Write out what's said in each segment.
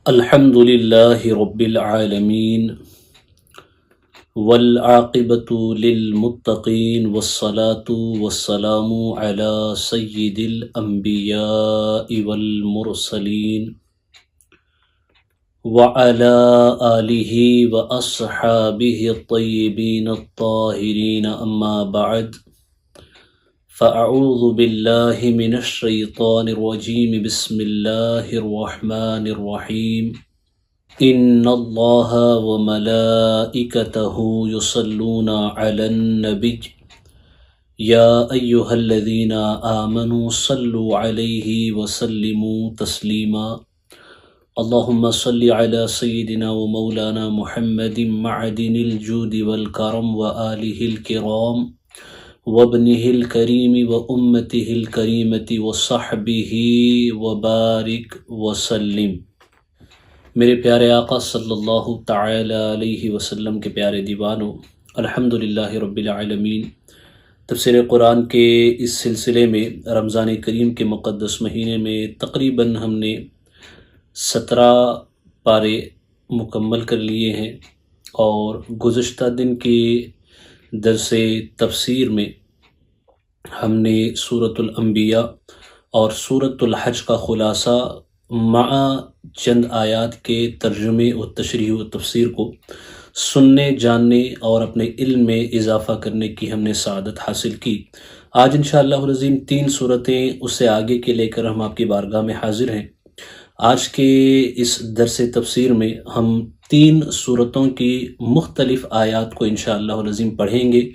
الحمد للہ رب العالمین والعاقبۃ للمتقین والصلاة والسلام علی سید الانبیاء والمرسلین وعلی آلہ واصحابہ الطیبین الطاہرین اما بعد فاعوذ باللہ من الشیطان الرجیم بسم اللہ الرحمن الرحیم ان اللہ وملائکتہ یصلون علی النبی یا ایہا الذین آمنوا صلوا علیہ وسلموا تسلیما اللہم صل علی سیدنا ومولانا محمد معدن الجود والکرم وآلہ الکرام وابنہ الکریم وامتہ الکریمۃ وصحبہ وبارک وسلم۔ میرے پیارے آقا صلی اللہ تعالی علیہ وسلم کے پیارے دیوانوں، الحمدللہ رب العالمین، تفسیر قرآن کے اس سلسلے میں رمضان کریم کے مقدس مہینے میں تقریباً ہم نے 17 پارے مکمل کر لیے ہیں، اور گزشتہ دن کے درس تفسیر میں ہم نے سورۃ الانبیاء اور سورۃ الحج کا خلاصہ مع چند آیات کے ترجمے و تشریح و تفسیر کو سننے، جاننے اور اپنے علم میں اضافہ کرنے کی ہم نے سعادت حاصل کی۔ آج انشاءاللہ العظیم 3 صورتیں اس سے آگے کے لے کر ہم آپ کی بارگاہ میں حاضر ہیں۔ آج کے اس درس تفسیر میں ہم 3 صورتوں کی مختلف آیات کو انشاءاللہ العظیم پڑھیں گے،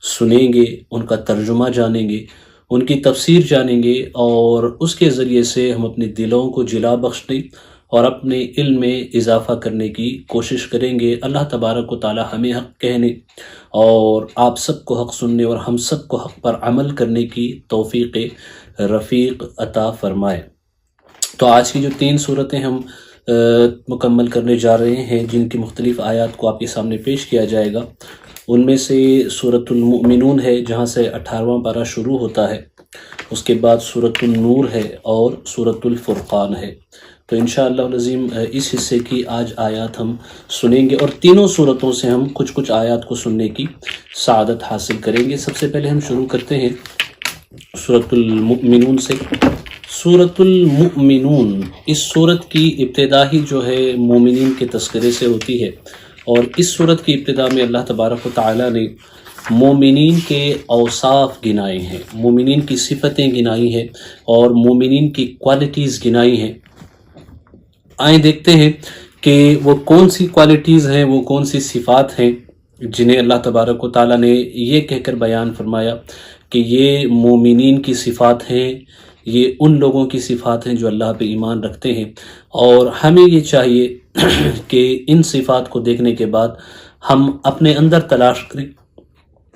سنیں گے، ان کا ترجمہ جانیں گے، ان کی تفسیر جانیں گے، اور اس کے ذریعے سے ہم اپنے دلوں کو جلا بخشنے اور اپنے علم میں اضافہ کرنے کی کوشش کریں گے۔ اللہ تبارک و تعالی ہمیں حق کہنے اور آپ سب کو حق سننے اور ہم سب کو حق پر عمل کرنے کی توفیق رفیق عطا فرمائے۔ تو آج کی جو 3 صورتیں ہم مکمل کرنے جا رہے ہیں، جن کی مختلف آیات کو آپ کے سامنے پیش کیا جائے گا، ان میں سے سورۃ المؤمنون ہے، جہاں سے 18واں پارہ شروع ہوتا ہے، اس کے بعد سورۃ النور ہے اور سورۃ الفرقان ہے۔ تو انشاءاللہ العظیم اس حصے کی آج آیات ہم سنیں گے، اور تینوں صورتوں سے ہم کچھ آیات کو سننے کی سعادت حاصل کریں گے۔ سب سے پہلے ہم شروع کرتے ہیں سورۃ المؤمنون سے۔ سورۃ المؤمنون، اس سورت کی ابتدا ہی جو ہے مومنین کے تذکرے سے ہوتی ہے، اور اس سورت کی ابتدا میں اللہ تبارک و تعالی نے مومنین کے اوصاف گنائے ہیں، مومنین کی صفتیں گنائی ہیں، اور مومنین کی کوالٹیز گنائی ہیں۔ آئیں دیکھتے ہیں کہ وہ کون سی کوالٹیز ہیں، وہ کون سی صفات ہیں جنہیں اللہ تبارک و تعالی نے یہ کہہ کر بیان فرمایا کہ یہ مومنین کی صفات ہیں، یہ ان لوگوں کی صفات ہیں جو اللہ پہ ایمان رکھتے ہیں۔ اور ہمیں یہ چاہیے کہ ان صفات کو دیکھنے کے بعد ہم اپنے اندر تلاش کریں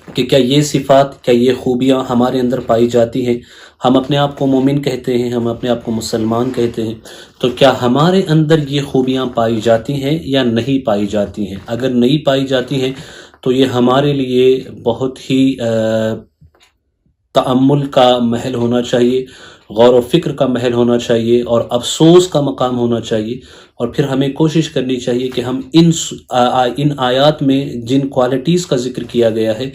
کہ کیا یہ صفات، کیا یہ خوبیاں ہمارے اندر پائی جاتی ہیں۔ ہم اپنے آپ کو مومن کہتے ہیں، ہم اپنے آپ کو مسلمان کہتے ہیں، تو کیا ہمارے اندر یہ خوبیاں پائی جاتی ہیں یا نہیں پائی جاتی ہیں؟ اگر نہیں پائی جاتی ہیں تو یہ ہمارے لیے بہت ہی تأمل کا محل ہونا چاہیے، غور و فکر کا محل ہونا چاہیے، اور افسوس کا مقام ہونا چاہیے۔ اور پھر ہمیں کوشش کرنی چاہیے کہ ہم ان آیات میں جن کوالٹیز کا ذکر کیا گیا ہے،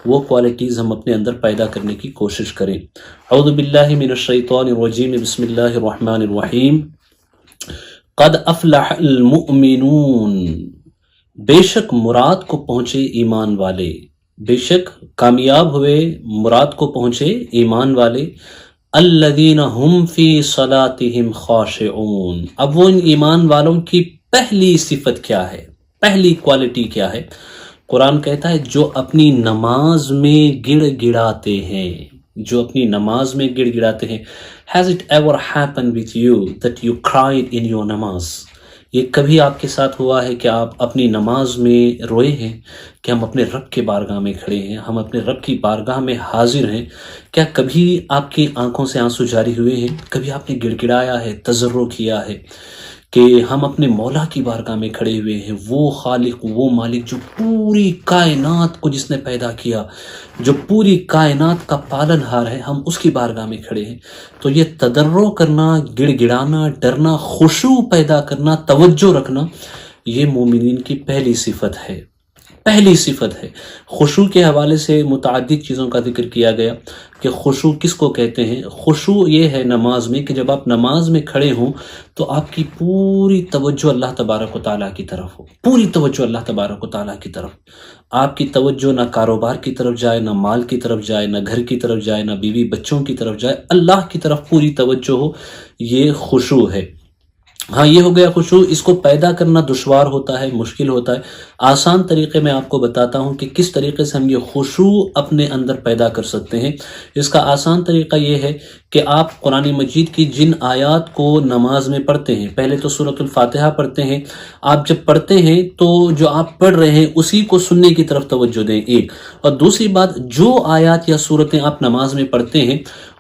وہ کوالٹیز ہم اپنے اندر پیدا کرنے کی کوشش کریں۔ اعوذ باللہ من الشیطان الرجیم، بسم اللہ الرحمن الرحیم۔ قد افلح المؤمنون، بے شک مراد کو پہنچے ایمان والے، بے شک کامیاب ہوئے، مراد کو پہنچے ایمان والے۔ الذین ہم فی صلاتہم خاشعون، اب وہ ان ایمان والوں کی پہلی صفت کیا ہے، پہلی کوالٹی کیا ہے؟ قرآن کہتا ہے جو اپنی نماز میں گڑ گڑاتے ہیں، جو اپنی نماز میں گڑ گڑاتے ہیں۔ Has it ever happened with you that you cried in your namaz؟ یہ کبھی آپ کے ساتھ ہوا ہے کہ آپ اپنی نماز میں روئے ہیں کہ ہم اپنے رب کے بارگاہ میں کھڑے ہیں، ہم اپنے رب کی بارگاہ میں حاضر ہیں؟ کیا کبھی آپ کی آنکھوں سے آنسو جاری ہوئے ہیں؟ کبھی آپ نے گڑ گڑایا ہے، تضرع کیا ہے کہ ہم اپنے مولا کی بارگاہ میں کھڑے ہوئے ہیں، وہ خالق، وہ مالک جو پوری کائنات کو جس نے پیدا کیا، جو پوری کائنات کا پالن ہار ہے، ہم اس کی بارگاہ میں کھڑے ہیں۔ تو یہ تضرع کرنا، گڑ گڑانا، ڈرنا، خشوع پیدا کرنا، توجہ رکھنا، یہ مومنین کی پہلی صفت ہے، پہلی صفت ہے۔ خشوع کے حوالے سے متعدد چیزوں کا ذکر کیا گیا کہ خشوع کس کو کہتے ہیں۔ خشوع یہ ہے نماز میں کہ جب آپ نماز میں کھڑے ہوں تو آپ کی پوری توجہ اللہ تبارک و تعالیٰ کی طرف ہو، پوری توجہ اللہ تبارک و تعالیٰ کی طرف۔ آپ کی توجہ نہ کاروبار کی طرف جائے، نہ مال کی طرف جائے، نہ گھر کی طرف جائے، نہ بیوی بچوں کی طرف جائے، اللہ کی طرف پوری توجہ ہو، یہ خشوع ہے۔ ہاں یہ ہو گیا خشوع۔ اس کو پیدا کرنا دشوار ہوتا ہے، مشکل ہوتا ہے۔ آسان طریقے میں آپ کو بتاتا ہوں کہ کس طریقے سے ہم یہ خشوع اپنے اندر پیدا کر سکتے ہیں۔ اس کا آسان طریقہ یہ ہے کہ آپ قرآن مجید کی جن آیات کو نماز میں پڑھتے ہیں، پہلے تو سورۃ الفاتحہ پڑھتے ہیں، آپ جب پڑھتے ہیں تو جو آپ پڑھ رہے ہیں اسی کو سننے کی طرف توجہ دیں، ایک۔ اور دوسری بات، جو آیات یا سورتیں آپ نماز میں پڑھتے ہیں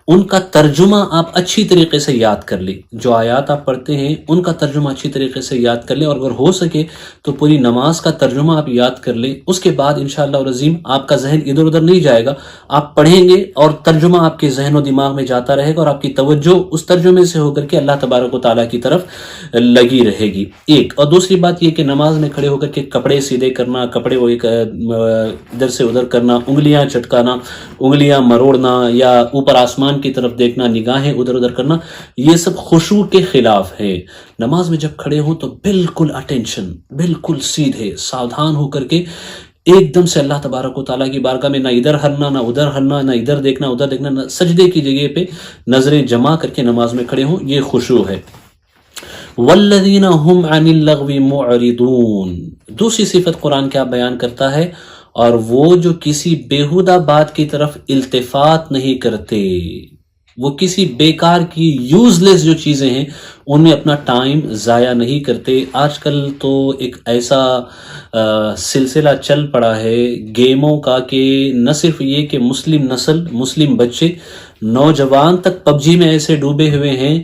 ان کا ترجمہ آپ اچھی طریقے سے یاد کر لیں۔ جو آیات آپ پڑھتے ہیں ان کا ترجمہ اچھی طریقے سے یاد کر لیں، اور اگر ہو سکے تو پوری نماز کا ترجمہ آپ یاد کر لیں۔ اس کے بعد انشاءاللہ العظیم آپ کا ذہن ادھر ادھر نہیں جائے گا، آپ پڑھیں گے اور ترجمہ آپ کے ذہن و دماغ میں جاتا رہے گا، اور آپ کی توجہ اس ترجمے سے ہو کر کے اللہ تبارک و تعالیٰ کی طرف لگی رہے گی، ایک۔ اور دوسری بات یہ کہ نماز میں کھڑے ہو کر کے کپڑے سیدھے کرنا، کپڑے وہ ادھر سے ادھر کرنا، انگلیاں چٹکانا، انگلیاں مروڑنا، یا اوپر آسمان کی طرف دیکھنا، نگاہیں ادھر ادھر کرنا، یہ سب خشوع کے خلاف ہے۔ نماز میں جب کھڑے ہوں تو بالکل اٹینشن، بالکل سیدھے ساودھان ہو کر کے ایک دم سے اللہ تبارک و تعالیٰ کی بارگاہ میں نہ ادھر ہلنا، نہ ادھر ہلنا، نہ ادھر دیکھنا ادھر دیکھنا، نہ سجدے کی جگہ پہ نظریں جمع کر کے نماز میں کھڑے ہوں، یہ خشوع ہے۔ والذین هم عن اللغو معرضون، دوسری صفت قرآن کیا بیان کرتا ہے، اور وہ جو کسی بیہودہ بات کی طرف التفات نہیں کرتے، وہ کسی بیکار کی یوزلیس جو چیزیں ہیں ان میں اپنا ٹائم ضائع نہیں کرتے۔ آج کل تو ایک ایسا سلسلہ چل پڑا ہے گیموں کا کہ نہ صرف یہ کہ مسلم نسل، مسلم بچے، نوجوان تک پب جی میں ایسے ڈوبے ہوئے ہیں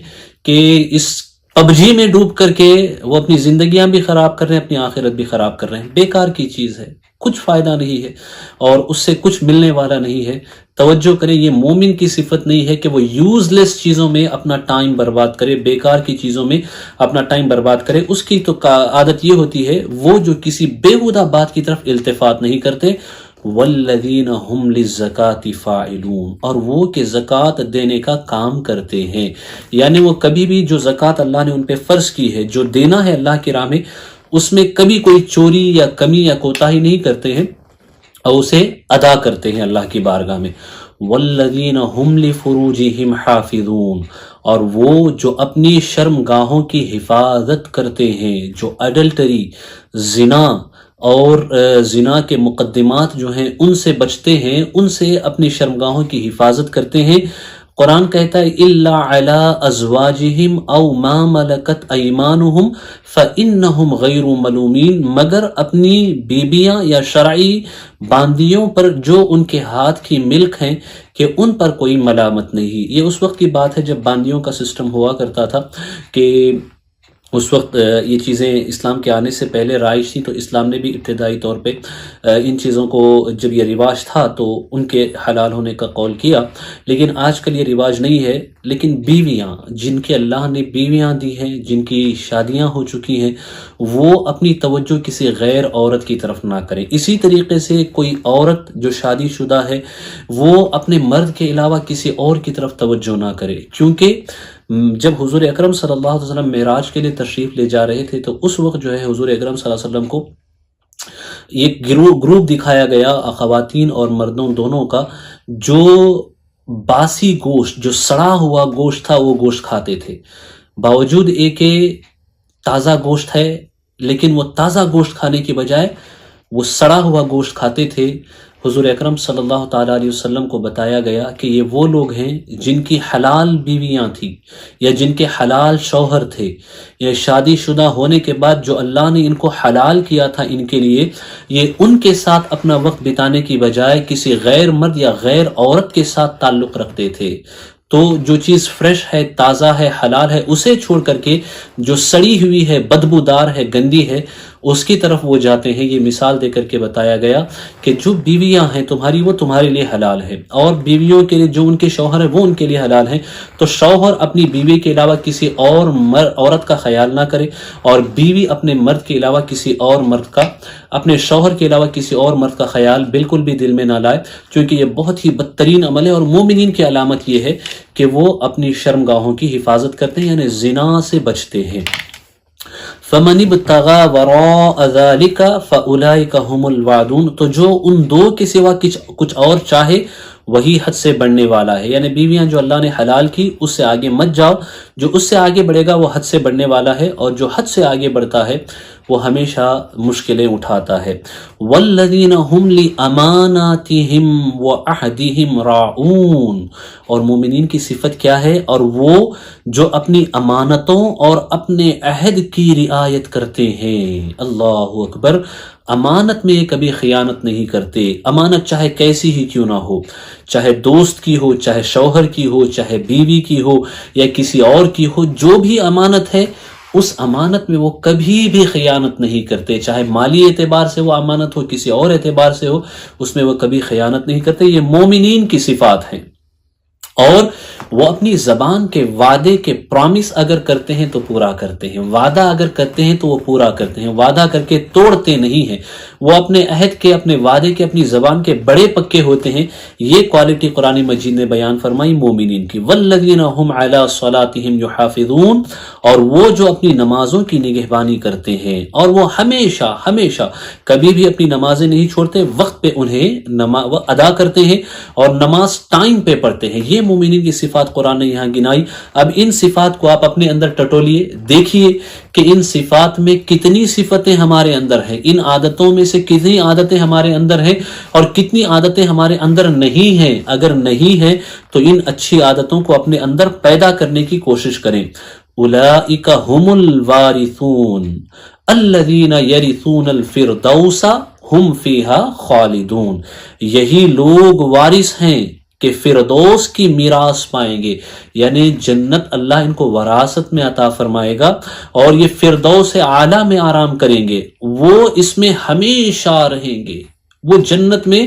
کہ اس پب جی میں ڈوب کر کے وہ اپنی زندگیاں بھی خراب کر رہے ہیں، اپنی آخرت بھی خراب کر رہے ہیں۔ بیکار کی چیز ہے، کچھ فائدہ نہیں ہے اور اس سے کچھ ملنے والا نہیں ہے۔ توجہ کریں، یہ مومن کی صفت نہیں ہے کہ وہ یوز لیس چیزوں میں اپنا ٹائم برباد کرے، بیکار کی چیزوں میں اپنا ٹائم برباد کرے۔ اس کی تو عادت یہ ہوتی ہے وہ جو کسی بیہودہ بات کی طرف التفات نہیں کرتے۔ والذین هم للزکاة فاعلون، اور وہ کہ زکوٰۃ دینے کا کام کرتے ہیں، یعنی وہ کبھی بھی جو زکوٰۃ اللہ نے ان پہ فرض کی ہے، جو دینا ہے اللہ کی راہ میں، اس میں کبھی کوئی چوری یا کمی یا کوتاہی نہیں کرتے ہیں اور اسے ادا کرتے ہیں اللہ کی بارگاہ میں۔ والذین هم لفروجہم حافظون، اور وہ جو اپنی شرم گاہوں کی حفاظت کرتے ہیں، جو اڈلٹری، زنا اور زنا کے مقدمات جو ہیں ان سے بچتے ہیں، ان سے اپنی شرمگاہوں کی حفاظت کرتے ہیں۔ قرآن کہتا ہے الا علی ازواجہم او ما ملکت ایمانہم فانہم غیر ملومین، مگر اپنی بیویاں یا شرعی باندیوں پر جو ان کے ہاتھ کی ملک ہیں کہ ان پر کوئی ملامت نہیں۔ یہ اس وقت کی بات ہے جب باندیوں کا سسٹم ہوا کرتا تھا کہ اس وقت یہ چیزیں اسلام کے آنے سے پہلے رائج تھیں، تو اسلام نے بھی ابتدائی طور پہ ان چیزوں کو، جب یہ رواج تھا تو ان کے حلال ہونے کا قول کیا، لیکن آج کل یہ رواج نہیں ہے۔ لیکن بیویاں، جن کے اللہ نے بیویاں دی ہیں، جن کی شادیاں ہو چکی ہیں، وہ اپنی توجہ کسی غیر عورت کی طرف نہ کریں۔ اسی طریقے سے کوئی عورت جو شادی شدہ ہے وہ اپنے مرد کے علاوہ کسی اور کی طرف توجہ نہ کرے، کیونکہ جب حضور اکرم صلی اللہ علیہ وسلم معراج کے لیے تشریف لے جا رہے تھے تو اس وقت جو ہے حضور اکرم صلی اللہ علیہ وسلم کو ایک گروپ دکھایا گیا، خواتین اور مردوں دونوں کا، جو باسی گوشت، جو سڑا ہوا گوشت تھا وہ گوشت کھاتے تھے، باوجود ایک کہ تازہ گوشت ہے، لیکن وہ تازہ گوشت کھانے کی بجائے وہ سڑا ہوا گوشت کھاتے تھے۔ حضور اکرم صلی اللہ تعالیٰ علیہ وسلم کو بتایا گیا کہ یہ وہ لوگ ہیں جن کی حلال بیویاں تھیں یا جن کے حلال شوہر تھے، یا شادی شدہ ہونے کے بعد جو اللہ نے ان کو حلال کیا تھا ان کے لیے، یہ ان کے ساتھ اپنا وقت بتانے کی بجائے کسی غیر مرد یا غیر عورت کے ساتھ تعلق رکھتے تھے۔ تو جو چیز فریش ہے، تازہ ہے، حلال ہے، اسے چھوڑ کر کے جو سڑی ہوئی ہے، بدبودار ہے، گندی ہے، اس کی طرف وہ جاتے ہیں۔ یہ مثال دے کر کے بتایا گیا کہ جو بیویاں ہیں تمہاری وہ تمہارے لیے حلال ہے، اور بیویوں کے لیے جو ان کے شوہر ہیں وہ ان کے لیے حلال ہیں۔ تو شوہر اپنی بیوی کے علاوہ کسی اور عورت کا خیال نہ کرے، اور بیوی اپنے مرد کے علاوہ کسی اور مرد کا، اپنے شوہر کے علاوہ کسی اور مرد کا خیال بالکل بھی دل میں نہ لائے، کیونکہ یہ بہت ہی بدترین عمل ہے۔ اور مومنین کی علامت یہ ہے کہ وہ اپنی شرمگاہوں کی حفاظت کرتے ہیں، یعنی زنا سے بچتے ہیں۔ فَمَنِ ابْتَغَى وَرَاءَ ذَلِكَ فَأُولَئِكَ هُمُ الْوَعْدُونَ، تو جو ان دو کے سوا کچھ اور چاہے وہی حد سے بڑھنے والا ہے۔ یعنی بیویاں جو اللہ نے حلال کی اس سے آگے مت جاؤ، جو اس سے آگے بڑھے گا وہ حد سے بڑھنے والا ہے، اور جو حد سے آگے بڑھتا ہے وہ ہمیشہ مشکلیں اٹھاتا ہے۔ وَالَّذِينَ هُمْ لِأَمَانَاتِهِمْ وَعَهْدِهِمْ رَاعُونَ، اور مومنین کی صفت کیا ہے؟ اور وہ جو اپنی امانتوں اور اپنے عہد کی رعایت کرتے ہیں۔ اللہ اکبر! امانت میں کبھی خیانت نہیں کرتے۔ امانت چاہے کیسی ہی کیوں نہ ہو، چاہے دوست کی ہو، چاہے شوہر کی ہو، چاہے بیوی کی ہو، یا کسی اور کی ہو، جو بھی امانت ہے اس امانت میں وہ کبھی بھی خیانت نہیں کرتے، چاہے مالی اعتبار سے وہ امانت ہو، کسی اور اعتبار سے ہو، اس میں وہ کبھی خیانت نہیں کرتے۔ یہ مومنین کی صفات ہیں۔ اور وہ اپنی زبان کے وعدے کے پرامس اگر کرتے ہیں تو پورا کرتے ہیں، وعدہ اگر کرتے ہیں تو وہ پورا کرتے ہیں، وعدہ کر کے توڑتے نہیں ہیں، وہ اپنے عہد کے، اپنے وعدے کے، اپنی زبان کے بڑے پکے ہوتے ہیں۔ یہ کوالٹی قرآن مجید نے بیان فرمائی مومنین کی۔ والذین هم علی صلاتهم یحافظون، اور وہ جو اپنی نمازوں کی نگہبانی کرتے ہیں، اور وہ ہمیشہ کبھی بھی اپنی نمازیں نہیں چھوڑتے، وقت پہ انہیں ادا کرتے ہیں، اور نماز ٹائم پہ پڑھتے ہیں۔ یہ مومنین کی صفات قرآن نے یہاں گنائی۔ اب ان صفات کو آپ اپنے اندر ٹٹولیے، دیکھیے کہ ان صفات میں کتنی صفتیں ہمارے اندر ہیں، ان عادتوں میں سے کتنی عادتیں ہمارے اندر ہیں، اور کتنی عادتیں ہمارے اندر نہیں ہیں۔ اگر نہیں ہیں تو ان اچھی عادتوں کو اپنے اندر پیدا کرنے کی کوشش کریں۔ اولئک هم الوارثون الذین یرثون الفردوس ہم فیہا خالدون، یہی لوگ وارث ہیں کہ فردوس کی میراث پائیں گے، یعنی جنت اللہ ان کو وراثت میں عطا فرمائے گا، اور یہ فردوس اعلیٰ میں آرام کریں گے، وہ اس میں ہمیشہ رہیں گے، وہ جنت میں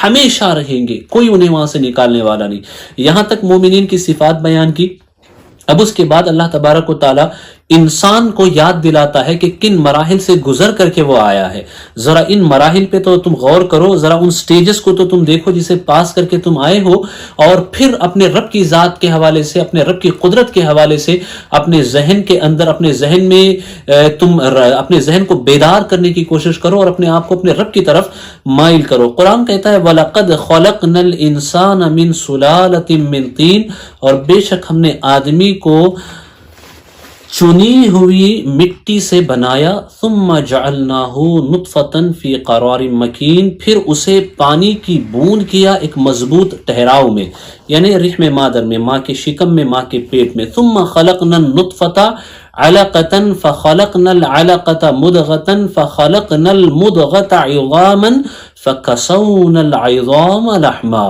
ہمیشہ رہیں گے، کوئی انہیں وہاں سے نکالنے والا نہیں۔ یہاں تک مومنین کی صفات بیان کی۔ اب اس کے بعد اللہ تبارک و تعالی انسان کو یاد دلاتا ہے کہ کن مراحل سے گزر کر کے وہ آیا ہے۔ ذرا ان مراحل پہ تو تم غور کرو، ذرا ان سٹیجز کو تو تم دیکھو جسے پاس کر کے تم آئے ہو، اور پھر اپنے رب کی ذات کے حوالے سے، اپنے رب کی قدرت کے حوالے سے اپنے ذہن کے اندر، اپنے ذہن میں تم اپنے ذہن کو بیدار کرنے کی کوشش کرو، اور اپنے آپ کو اپنے رب کی طرف مائل کرو۔ قرآن کہتا ہے وَلَقَدْ خَلَقْنَا الْإِنسَانَ مِنْ سُلَالَةٍ مِّن طِينٍ، اور بے شک ہم نے آدمی کو چنی ہوئی مٹی سے بنایا، ثم جعلناہ نطفۃ فی قرار مکین، پھر اسے پانی کی بوند کیا ایک مضبوط ٹھہراؤ میں، یعنی رحم مادر میں، ماں کے شکم میں، ماں کے پیٹ میں۔ ثم خلقنا النطفۃ علقۃ فخلقنا العلقۃ مضغۃ فخلقنا المضغۃ عظاما فکسونا العظام لحما،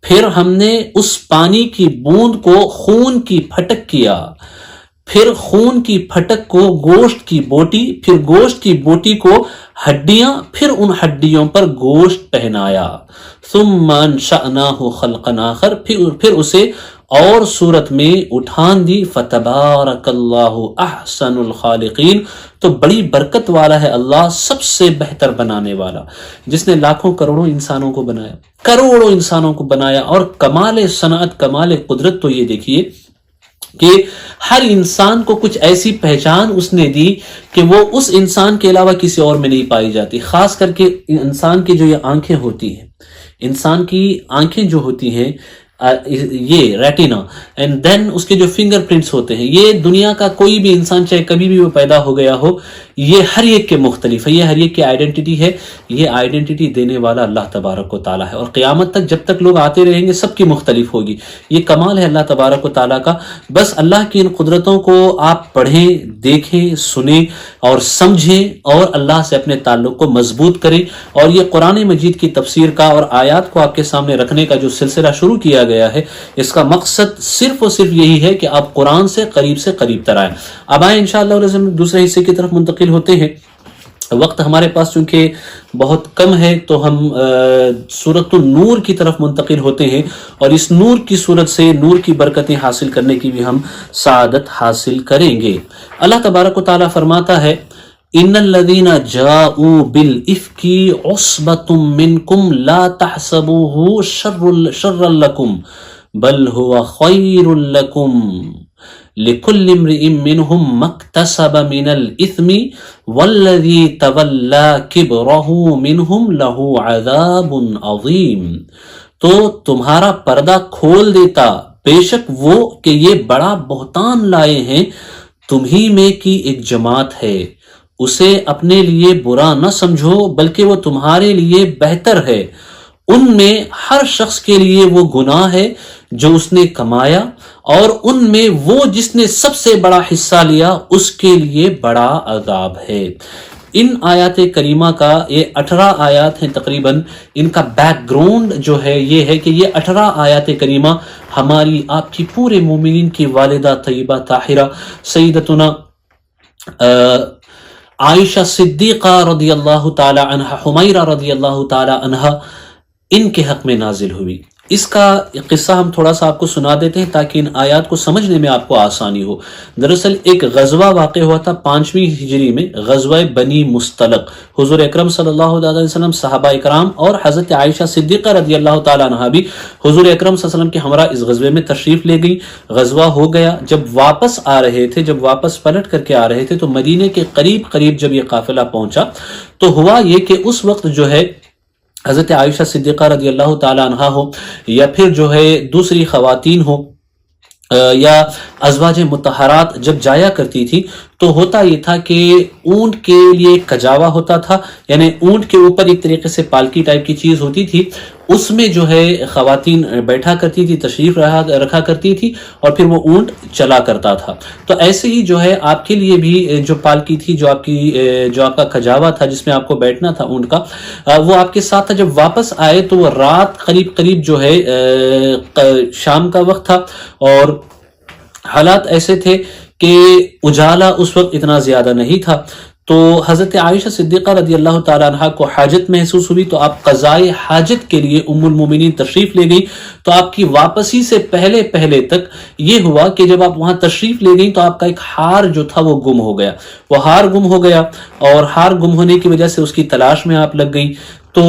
پھر ہم نے اس پانی کی بوند کو خون کی پھٹک کیا، پھر خون کی پھٹک کو گوشت کی بوٹی، پھر گوشت کی بوٹی کو ہڈیاں، پھر ان ہڈیوں پر گوشت پہنایا۔ ثم انشأناہ خلقا آخر، پھر اسے اور صورت میں اٹھان دی۔ فتبارک اللہ احسن الخالقین، تو بڑی برکت والا ہے اللہ، سب سے بہتر بنانے والا، جس نے لاکھوں کروڑوں انسانوں کو بنایا، کروڑوں انسانوں کو بنایا۔ اور کمال صنعت، کمال قدرت تو یہ دیکھیے کہ ہر انسان کو کچھ ایسی پہچان اس نے دی کہ وہ اس انسان کے علاوہ کسی اور میں نہیں پائی جاتی۔ خاص کر کے انسان کی جو یہ آنکھیں ہوتی ہیں، انسان کی آنکھیں جو ہوتی ہیں، یہ ریٹینا، اینڈ دین اس کے جو فنگر پرنٹس ہوتے ہیں، یہ دنیا کا کوئی بھی انسان چاہے کبھی بھی وہ پیدا ہو گیا ہو، یہ ہر ایک کے مختلف ہے، یہ ہر ایک کی آئیڈینٹی ہے۔ یہ آئیڈینٹی دینے والا اللہ تبارک و تعالیٰ ہے، اور قیامت تک جب تک لوگ آتے رہیں گے سب کی مختلف ہوگی۔ یہ کمال ہے اللہ تبارک و تعالیٰ کا۔ بس اللہ کی ان قدرتوں کو آپ پڑھیں، دیکھیں، سنیں اور سمجھیں، اور اللہ سے اپنے تعلق کو مضبوط کریں۔ اور یہ قرآن مجید کی تفسیر کا اور آیات کو آپ کے سامنے رکھنے کا جو سلسلہ شروع کیا گیا ہے، اس کا مقصد صرف اور صرف یہی ہے کہ آپ قرآن سے قریب تر آئیں۔ اب آئیں انشاءاللہ دوسرے حصے کی طرف منتقل ہوتے ہیں۔ وقت ہمارے پاس چونکہ بہت کم ہے تو ہم سورۃ النور کی طرف منتقل ہوتے ہیں، اور اس نور کی صورت سے نور کی برکتیں حاصل کرنے کی بھی ہم سعادت حاصل کریں گے۔ اللہ تبارک و تعالیٰ فرماتا ہے ان الذین جاءوا بالافک عصبۃ منکم لا تحسبوه شرا لکم بل هو خیر لکم لِكُلِّ امْرِئٍ مِّنْهُمْ مَا اكْتَسَبَ مِنَ الْإِثْمِ وَالَّذِي تَوَلَّى كِبْرَهُ مِنْهُمْ لَهُ عَذَابٌ عَظِيمٌ۔ تو تمہارا پردہ کھول دیتا بے شک وہ کہ یہ بڑا بہتان لائے ہیں تمہیں میں کی ایک جماعت ہے، اسے اپنے لیے برا نہ سمجھو بلکہ وہ تمہارے لیے بہتر ہے۔ ان میں ہر شخص کے لیے وہ گناہ ہے جو اس نے کمایا، اور ان میں وہ جس نے سب سے بڑا حصہ لیا اس کے لیے بڑا عذاب ہے۔ ان آیات کریمہ کا یہ 18 آیات ہیں تقریباً، ان کا بیک گراؤنڈ جو ہے یہ ہے کہ یہ 18 آیات کریمہ ہماری آپ کی پورے مومنین کی والدہ طیبہ طاہرہ سیدتنا عائشہ صدیقہ رضی اللہ تعالی عنہ، حمیرہ رضی اللہ تعالی عنہ، ان کے حق میں نازل ہوئی۔ اس کا قصہ ہم تھوڑا سا آپ کو سنا دیتے ہیں تاکہ ان آیات کو سمجھنے میں آپ کو آسانی ہو۔ دراصل ایک غزوہ واقع ہوا تھا 5ویں ہجری میں، غزوہ بنی مستلق۔ حضور اکرم صلی اللہ علیہ وسلم، صحابہ اکرام اور حضرت عائشہ صدیقہ رضی اللہ تعالیٰ عنہ بھی حضور اکرم صلی اللہ علیہ وسلم کے ہمراہ اس غزوے میں تشریف لے گئی۔ غزوہ ہو گیا، جب واپس آ رہے تھے، جب واپس پلٹ کر کے آ رہے تھے تو مدینے کے قریب جب یہ قافلہ پہنچا تو ہوا یہ کہ اس وقت جو ہے حضرت عائشہ صدیقہ رضی اللہ تعالی عنہا ہو یا پھر جو ہے دوسری خواتین ہو یا ازواج مطہرات جب جایا کرتی تھی تو ہوتا یہ تھا کہ اونٹ کے لیے کجاوا ہوتا تھا، یعنی اونٹ کے اوپر ایک طریقے سے پالکی ٹائپ کی چیز ہوتی تھی، اس میں جو ہے خواتین بیٹھا کرتی تھی، تشریف رکھا کرتی تھی اور پھر وہ اونٹ چلا کرتا تھا۔ تو ایسے ہی جو ہے آپ کے لیے بھی جو پالکی تھی، جو آپ کا کجاوا تھا جس میں آپ کو بیٹھنا تھا اونٹ کا، وہ آپ کے ساتھ تھا۔ جب واپس آئے تو وہ رات قریب جو ہے شام کا وقت تھا اور حالات ایسے تھے کہ اجالا اس وقت اتنا زیادہ نہیں تھا، تو حضرت عائشہ صدیقہ رضی اللہ تعالیٰ عنہ کو حاجت محسوس ہوئی تو آپ قضائے حاجت کے لیے ام المومنین تشریف لے گئی۔ تو آپ کی واپسی سے پہلے تک یہ ہوا کہ جب آپ وہاں تشریف لے گئی تو آپ کا ایک ہار جو تھا وہ گم ہو گیا، وہ ہار گم ہو گیا، اور ہار گم ہونے کی وجہ سے اس کی تلاش میں آپ لگ گئی۔ تو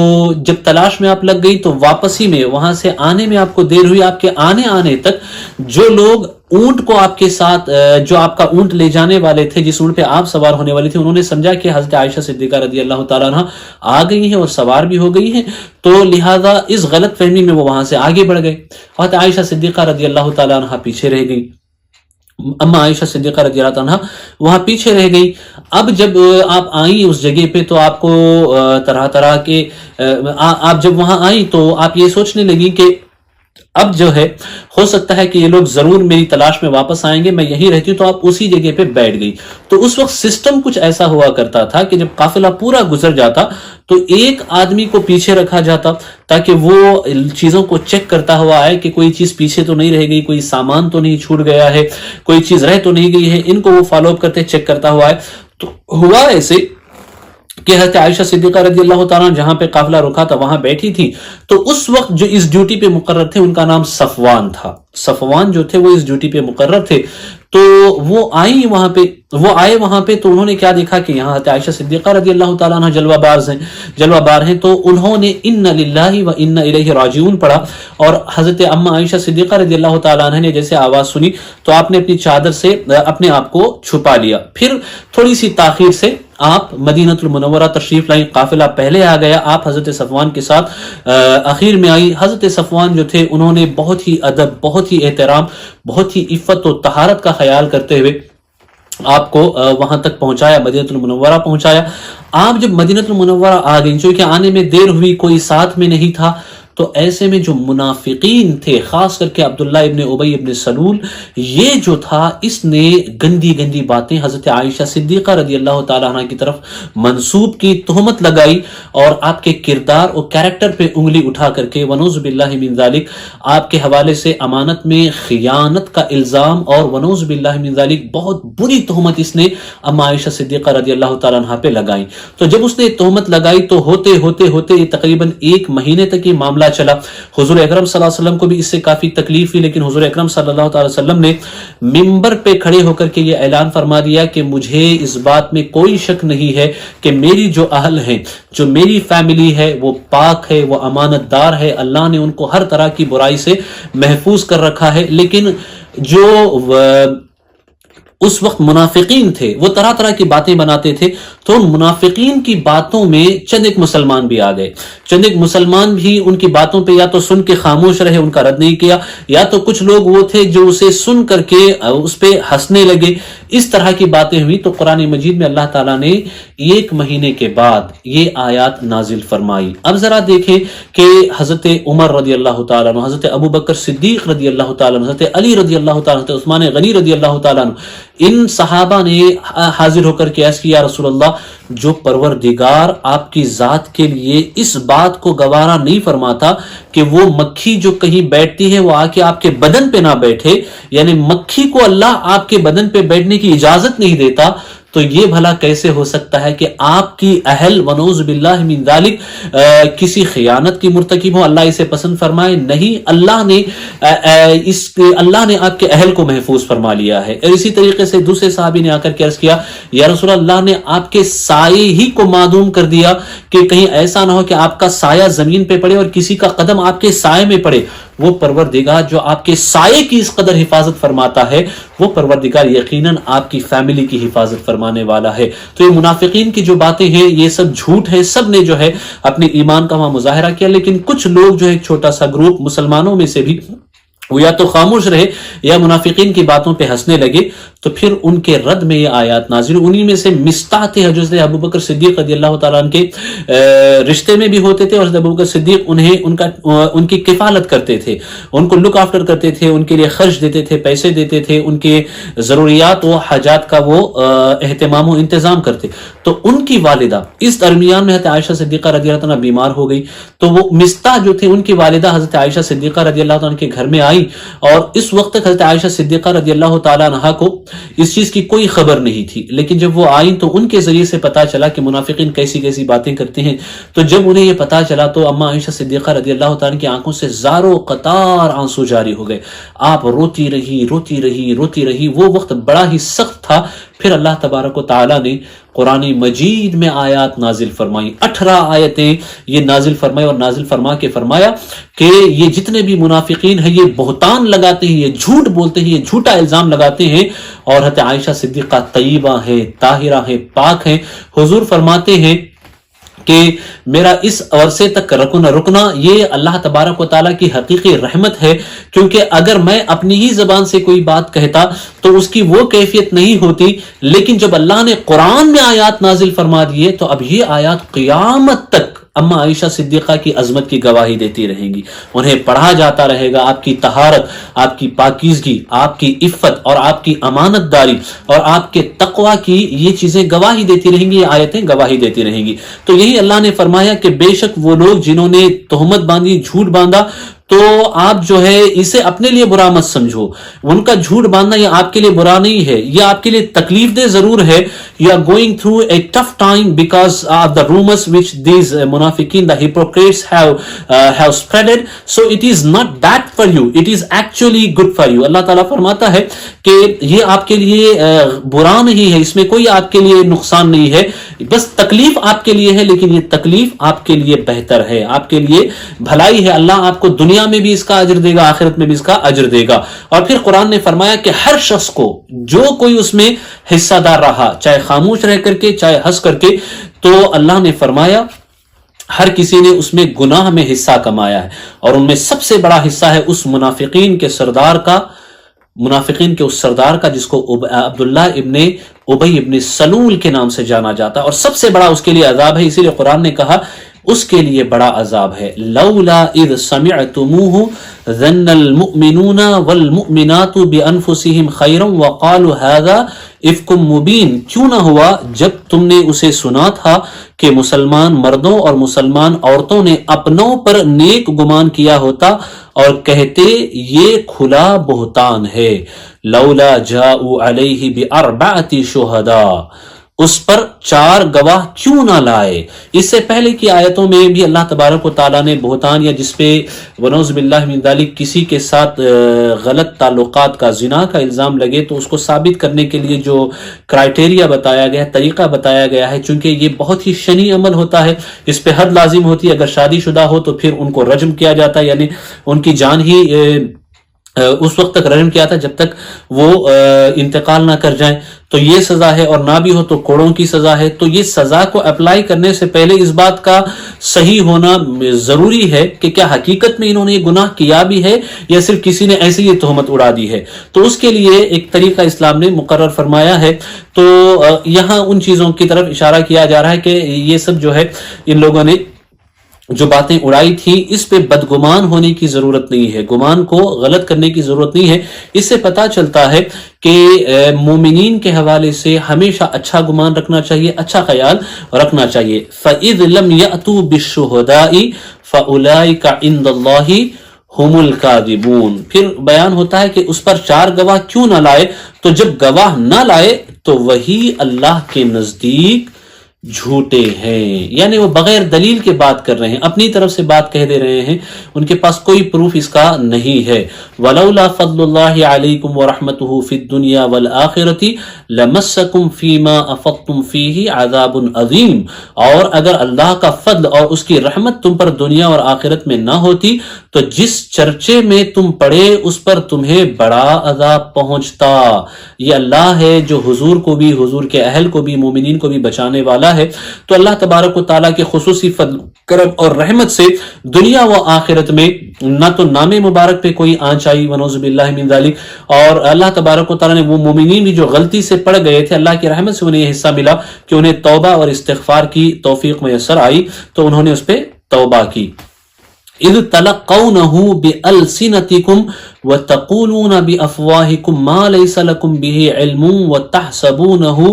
جب تلاش میں آپ لگ گئی تو واپسی میں وہاں سے آنے میں آپ کو دیر ہوئی۔ آپ کے آنے تک جو لوگ اونٹ کو آپ کے ساتھ، جو آپ کا اونٹ لے جانے والے تھے، جس اونٹ پہ آپ سوار ہونے والے تھے، انہوں نے سمجھا کہ حضرت عائشہ صدیقہ رضی اللہ تعالیٰ عنہ آ گئی ہیں اور سوار بھی ہو گئی ہیں، تو لہٰذا اس غلط فہمی میں وہ وہاں سے آگے بڑھ گئے۔ حضرت عائشہ صدیقہ رضی اللہ تعالیٰ عنہ پیچھے رہ گئی، اما عائشہ صدیقہ رضی اللہ عنہ وہاں پیچھے رہ گئی۔ اب جب آپ آئیں اس جگہ پہ تو آپ کو طرح کے آپ جب وہاں آئیں تو آپ یہ سوچنے لگی کہ اب جو ہے ہو سکتا ہے کہ یہ لوگ ضرور میری تلاش میں واپس آئیں گے، میں یہیں رہتی ہوں، تو آپ اسی جگہ پہ بیٹھ گئی۔ تو اس وقت سسٹم کچھ ایسا ہوا کرتا تھا کہ جب قافلہ پورا گزر جاتا تو ایک آدمی کو پیچھے رکھا جاتا تاکہ وہ چیزوں کو چیک کرتا ہوا آئے کہ کوئی چیز پیچھے تو نہیں رہ گئی، کوئی سامان تو نہیں چھوٹ گیا ہے، کوئی چیز رہ تو نہیں گئی ہے، ان کو وہ فالو اپ کرتے چیک کرتا ہوا ہے۔ تو ہوا ایسے کہ حضرت عائشہ صدیقہ رضی اللہ تعالیٰ جہاں پہ قافلہ رکا تھا وہاں بیٹھی تھی، تو اس وقت جو اس ڈیوٹی پہ مقرر تھے ان کا نام صفوان تھا۔ صفوان جو تھے وہ اس ڈیوٹی پہ مقرر تھے، تو وہ آئے وہاں پہ تو انہوں نے کیا دیکھا کہ یہاں حضرت عائشہ صدیقہ رضی اللہ تعالیٰ عنہ جلوہ بار ہیں، تو انہوں نے ان للہ و انا الیہ راجعون پڑھا، اور حضرت اما عائشہ صدیقہ رضی اللہ تعالیٰ عنہ نے جیسے آواز سنی تو آپ نے اپنی چادر سے اپنے آپ کو چھپا لیا۔ پھر تھوڑی سی تاخیر سے آپ مدینہ المنورہ تشریف لائیں، قافلہ پہلے آ گیا، آپ حضرت صفوان کے ساتھ اخیر میں آئی۔ حضرت صفوان جو تھے انہوں نے بہت ہی ادب، بہت ہی احترام، بہت ہی عفت و طہارت کا خیال کرتے ہوئے آپ کو وہاں تک پہنچایا، مدینہ المنورہ پہنچایا۔ آپ جب مدینہ المنورہ آ گئی، چونکہ آنے میں دیر ہوئی، کوئی ساتھ میں نہیں تھا، تو ایسے میں جو منافقین تھے، خاص کر کے عبداللہ ابن ابی ابن سلول، یہ جو تھا اس نے گندی گندی باتیں حضرت عائشہ صدیقہ رضی اللہ تعالیٰ عنہ کی طرف منسوب کی، تہمت لگائی اور آپ کے کردار اور کیریکٹر پہ انگلی اٹھا کر کے ونعوذ باللہ من ذالک آپ کے حوالے سے امانت میں خیانت کا الزام اور ونعوذ باللہ من ذالک بہت بری تہمت اس نے اما عائشہ صدیقہ رضی اللہ تعالیٰ عنہ پہ لگائی۔ تو جب اس نے تہمت لگائی تو ہوتے ہوتے ہوتے یہ تقریباً 1 مہینے تک یہ معاملہ چلا۔ حضور اکرم صلی اللہ علیہ وسلم کو بھی اس سے کافی تکلیف ہوئی، لیکن حضور اکرم صلی اللہ علیہ وسلم نے منبر پہ کھڑے ہو کر کے یہ اعلان فرما دیا کہ مجھے اس بات میں کوئی شک نہیں ہے کہ میری جو اہل ہیں، جو میری فیملی ہے وہ پاک ہے، وہ امانت دار ہے، اللہ نے ان کو ہر طرح کی برائی سے محفوظ کر رکھا ہے۔ لیکن جو اس وقت منافقین تھے وہ طرح طرح کی باتیں بناتے تھے، تو ان منافقین کی باتوں میں چند ایک مسلمان بھی آ گئے، چند ایک مسلمان بھی ان کی باتوں پہ یا تو سن کے خاموش رہے، ان کا رد نہیں کیا، یا تو کچھ لوگ وہ تھے جو اسے سن کر کے اس پہ ہنسنے لگے۔ اس طرح کی باتیں ہوئی تو قرآن مجید میں اللہ تعالیٰ نے 1 مہینے کے بعد یہ آیات نازل فرمائی۔ اب ذرا دیکھیں کہ حضرت عمر رضی اللہ تعالیٰ عنہ، حضرت ابو بکر صدیق رضی اللہ تعالیٰ عنہ، حضرت علی رضی اللہ تعالیٰ عنہ، عثمان غنی رضی اللہ تعالیٰ عنہ، ان صحابہ نے حاضر ہو کر کے عرض کیا، یا رسول اللہ، جو پروردگار آپ کی ذات کے لیے اس بات کو گوارا نہیں فرماتا کہ وہ مکھی جو کہیں بیٹھتی ہے وہ آ کے آپ کے بدن پہ نہ بیٹھے، یعنی مکھی کو اللہ آپ کے بدن پہ بیٹھنے کی اجازت نہیں دیتا، تو یہ بھلا کیسے ہو سکتا ہے کہ آپ کی اہل ونعوذ باللہ من ذالک کسی خیانت کی مرتکب ہو، اللہ اسے پسند فرمائے؟ نہیں، اللہ نے آپ کے اہل کو محفوظ فرما لیا ہے۔ اور اسی طریقے سے دوسرے صحابی نے آ کر کے عرض کیا، یا رسول اللہ نے آپ کے سائے ہی کو معدوم کر دیا کہ کہیں ایسا نہ ہو کہ آپ کا سایہ زمین پہ پڑے اور کسی کا قدم آپ کے سائے میں پڑے۔ وہ پروردگار جو آپ کے سائے کی اس قدر حفاظت فرماتا ہے، وہ پروردگار یقیناً آپ کی فیملی کی حفاظت فرمانے والا ہے۔ تو یہ منافقین کی جو باتیں ہیں یہ سب جھوٹ ہے، سب نے جو ہے اپنے ایمان کا وہاں مظاہرہ کیا، لیکن کچھ لوگ جو ایک چھوٹا سا گروپ مسلمانوں میں سے بھی وہ یا تو خاموش رہے یا منافقین کی باتوں پہ ہنسنے لگے، تو پھر ان کے رد میں یہ آیات نازل۔ انہی میں سے مستح تھے، حضرت ابو بکر صدیق رضی اللہ تعالیٰ عنہ کے رشتے میں بھی ہوتے تھے، اور حضرت ابو بکر صدیق ان کی کفالت کرتے تھے، ان کو لک آفٹر کرتے تھے، ان کے لیے خرچ دیتے تھے، پیسے دیتے تھے، ان کے ضروریات و حاجات کا وہ اہتمام و انتظام کرتے۔ تو ان کی والدہ اس درمیان میں حضرت عائشہ صدیقہ رضی اللہ عنہ بیمار ہو گئی، تو وہ مستح جو تھے ان کی والدہ حضرت عائشہ صدیقہ رضی اللہ عنہ کے گھر میں آئی، اور اس وقت تک حضرت عائشہ صدیقہ رضی اللہ تعالیٰ عنہ کو اس چیز کی کوئی خبر نہیں تھی، لیکن جب وہ آئیں تو ان کے ذریعے سے پتا چلا کہ منافقین کیسی کیسی باتیں کرتے ہیں۔ تو جب انہیں یہ پتا چلا تو اما عائشہ صدیقہ رضی اللہ تعالیٰ کی آنکھوں سے زاروں قطار آنسو جاری ہو گئے، آپ روتی رہی۔ وہ وقت بڑا ہی سخت تھا۔ پھر اللہ تبارک و تعالیٰ نے قرآن مجید میں آیات نازل فرمائی، 18 آیتیں یہ نازل فرمائی، اور نازل فرما کے فرمایا کہ یہ جتنے بھی منافقین ہیں یہ بہتان لگاتے ہیں، یہ جھوٹ بولتے ہیں، یہ جھوٹا الزام لگاتے ہیں، اور حضرت عائشہ صدیقہ طیبہ ہیں، طاہرہ ہیں، پاک ہیں۔ حضور فرماتے ہیں کہ میرا اس عرصے تک رکنا یہ اللہ تبارک و تعالیٰ کی حقیقی رحمت ہے، کیونکہ اگر میں اپنی ہی زبان سے کوئی بات کہتا تو اس کی وہ کیفیت نہیں ہوتی، لیکن جب اللہ نے قرآن میں آیات نازل فرما دیے تو اب یہ آیات قیامت تک اما عائشہ صدیقہ کی عظمت کی گواہی دیتی رہیں گی، انہیں پڑھا جاتا رہے گا، آپ کی طہارت، آپ کی پاکیزگی، آپ کی عفت اور آپ کی امانت داری اور آپ کے تقوی کی یہ چیزیں گواہی دیتی رہیں گی، یہ آیتیں گواہی دیتی رہیں گی۔ تو یہی اللہ نے فرمایا کہ بے شک وہ لوگ جنہوں نے تہمت باندھی، جھوٹ باندھا، تو آپ جو ہے اسے اپنے لیے برا مت سمجھو، ان کا جھوٹ باندھنا یہ آپ کے لیے برا نہیں ہے، یہ آپ کے لیے تکلیف دہ ضرور ہے۔ You are going through a tough time because of the rumors which these munafiqeen, the hypocrites have spreaded. So it is not bad for you. It is actually good for you. اللہ تعالیٰ فرماتا ہے کہ یہ آپ کے لیے برا نہیں ہے، اس میں کوئی آپ کے لیے نقصان نہیں ہے، بس تکلیف آپ کے لیے ہے، لیکن یہ تکلیف آپ کے لیے بہتر ہے، آپ کے لیے بھلائی ہے۔ اللہ آپ کو دنیا میں بھی اس کا اجر دے گا، آخرت میں بھی اس کا اجر دے گا۔ اور پھر قرآن نے فرمایا کہ ہر شخص کو جو کوئی اس میں حصہ دار رہا، چاہے خاموش رہ کر کے چاہے ہنس کر کے، تو اللہ نے فرمایا ہر کسی نے اس میں گناہ میں حصہ کمایا ہے، اور ان میں سب سے بڑا حصہ ہے اس منافقین کے سردار کا جس کو عبداللہ ابن ابی ابن سلول کے نام سے جانا جاتا ہے، اور سب سے بڑا اس کے لیے عذاب ہے۔ اسی لیے قرآن نے کہا اس کے لیے بڑا عذاب ہے. لولا اذ سمعتموہ ظن المؤمنون والمؤمنات بانفسہم خیرا وقالوا ھذا افک مبین. کیوں نہ ہوا جب تم نے اسے سنا تھا کہ مسلمان مردوں اور مسلمان عورتوں نے اپنوں پر نیک گمان کیا ہوتا اور کہتے یہ کھلا بہتان ہے. لولا جاءوا علیہ باربعۃ شہداء، اس پر 4 گواہ کیوں نہ لائے. اس سے پہلے کی آیتوں میں بھی اللہ تبارک و تعالیٰ نے بہتان یا جس پہ ونعوذ باللہ من ذالک کسی کے ساتھ غلط تعلقات کا زنا کا الزام لگے تو اس کو ثابت کرنے کے لیے جو کرائٹیریا بتایا گیا ہے، طریقہ بتایا گیا ہے، چونکہ یہ بہت ہی شنیع عمل ہوتا ہے، اس پہ حد لازم ہوتی ہے. اگر شادی شدہ ہو تو پھر ان کو رجم کیا جاتا ہے، یعنی ان کی جان ہی اس وقت تک رجم کیا تھا جب تک وہ انتقال نہ کر جائیں، تو یہ سزا ہے. اور نہ بھی ہو تو کوڑوں کی سزا ہے. تو یہ سزا کو اپلائی کرنے سے پہلے اس بات کا صحیح ہونا ضروری ہے کہ کیا حقیقت میں انہوں نے یہ گناہ کیا بھی ہے یا صرف کسی نے ایسے یہ تہمت اڑا دی ہے. تو اس کے لیے ایک طریقہ اسلام نے مقرر فرمایا ہے. تو یہاں ان چیزوں کی طرف اشارہ کیا جا رہا ہے کہ یہ سب جو ہے ان لوگوں نے جو باتیں اڑائی تھی اس پہ بدگمان ہونے کی ضرورت نہیں ہے، گمان کو غلط کرنے کی ضرورت نہیں ہے. اس سے پتہ چلتا ہے کہ مومنین کے حوالے سے ہمیشہ اچھا گمان رکھنا چاہیے، اچھا خیال رکھنا چاہیے. فَإِذْ لَمْ يَأْتُوا بِالشُّهَدَاءِ فَأُولَئِكَ عِندَ اللَّهِ هُمُ الْكَاذِبُونَ. پھر بیان ہوتا ہے کہ اس پر 4 گواہ کیوں نہ لائے. تو جب گواہ نہ لائے تو وہی اللہ کے نزدیک جھوٹے ہیں، یعنی وہ بغیر دلیل کے بات کر رہے ہیں، اپنی طرف سے بات کہہ دے رہے ہیں، ان کے پاس کوئی پروف اس کا نہیں ہے. وَلَوْلَا فَضْلُ اللَّهِ عَلَيْكُمْ وَرَحْمَتُهُ فِي الدُّنْيَا وَالْآخِرَةِ لَمَسَّكُمْ فِي مَا أَفَضْتُمْ فِيهِ عَذَابٌ عَظِيمٌ. اور اگر اللہ کا فضل اور اس کی رحمت تم پر دنیا اور آخرت میں نہ ہوتی تو جس چرچے میں تم پڑے اس پر تمہیں بڑا عذاب پہنچتا. یہ اللہ ہے جو حضور کو بھی، حضور کے اہل کو بھی، مومنین کو بھی بچانے والا ہے. تو اللہ تبارک و تعالیٰ کے خصوصی فضل کرم اور رحمت سے دنیا و آخرت میں نہ تو نام مبارک پہ کوئی آنچ آئی ونعوذ باللہ من ذالک، اور اللہ تبارک و تعالیٰ نے وہ مومنین بھی جو غلطی سے پڑ گئے تھے اللہ کی رحمت سے انہیں یہ حصہ ملا کہ انہیں توبہ اور استغفار کی توفیق میسر آئی تو انہوں نے اس پہ توبہ کی. اذ تلقونه بألسنتكم وتقولون بأفواهكم ما ليس لكم به علم وتحسبونه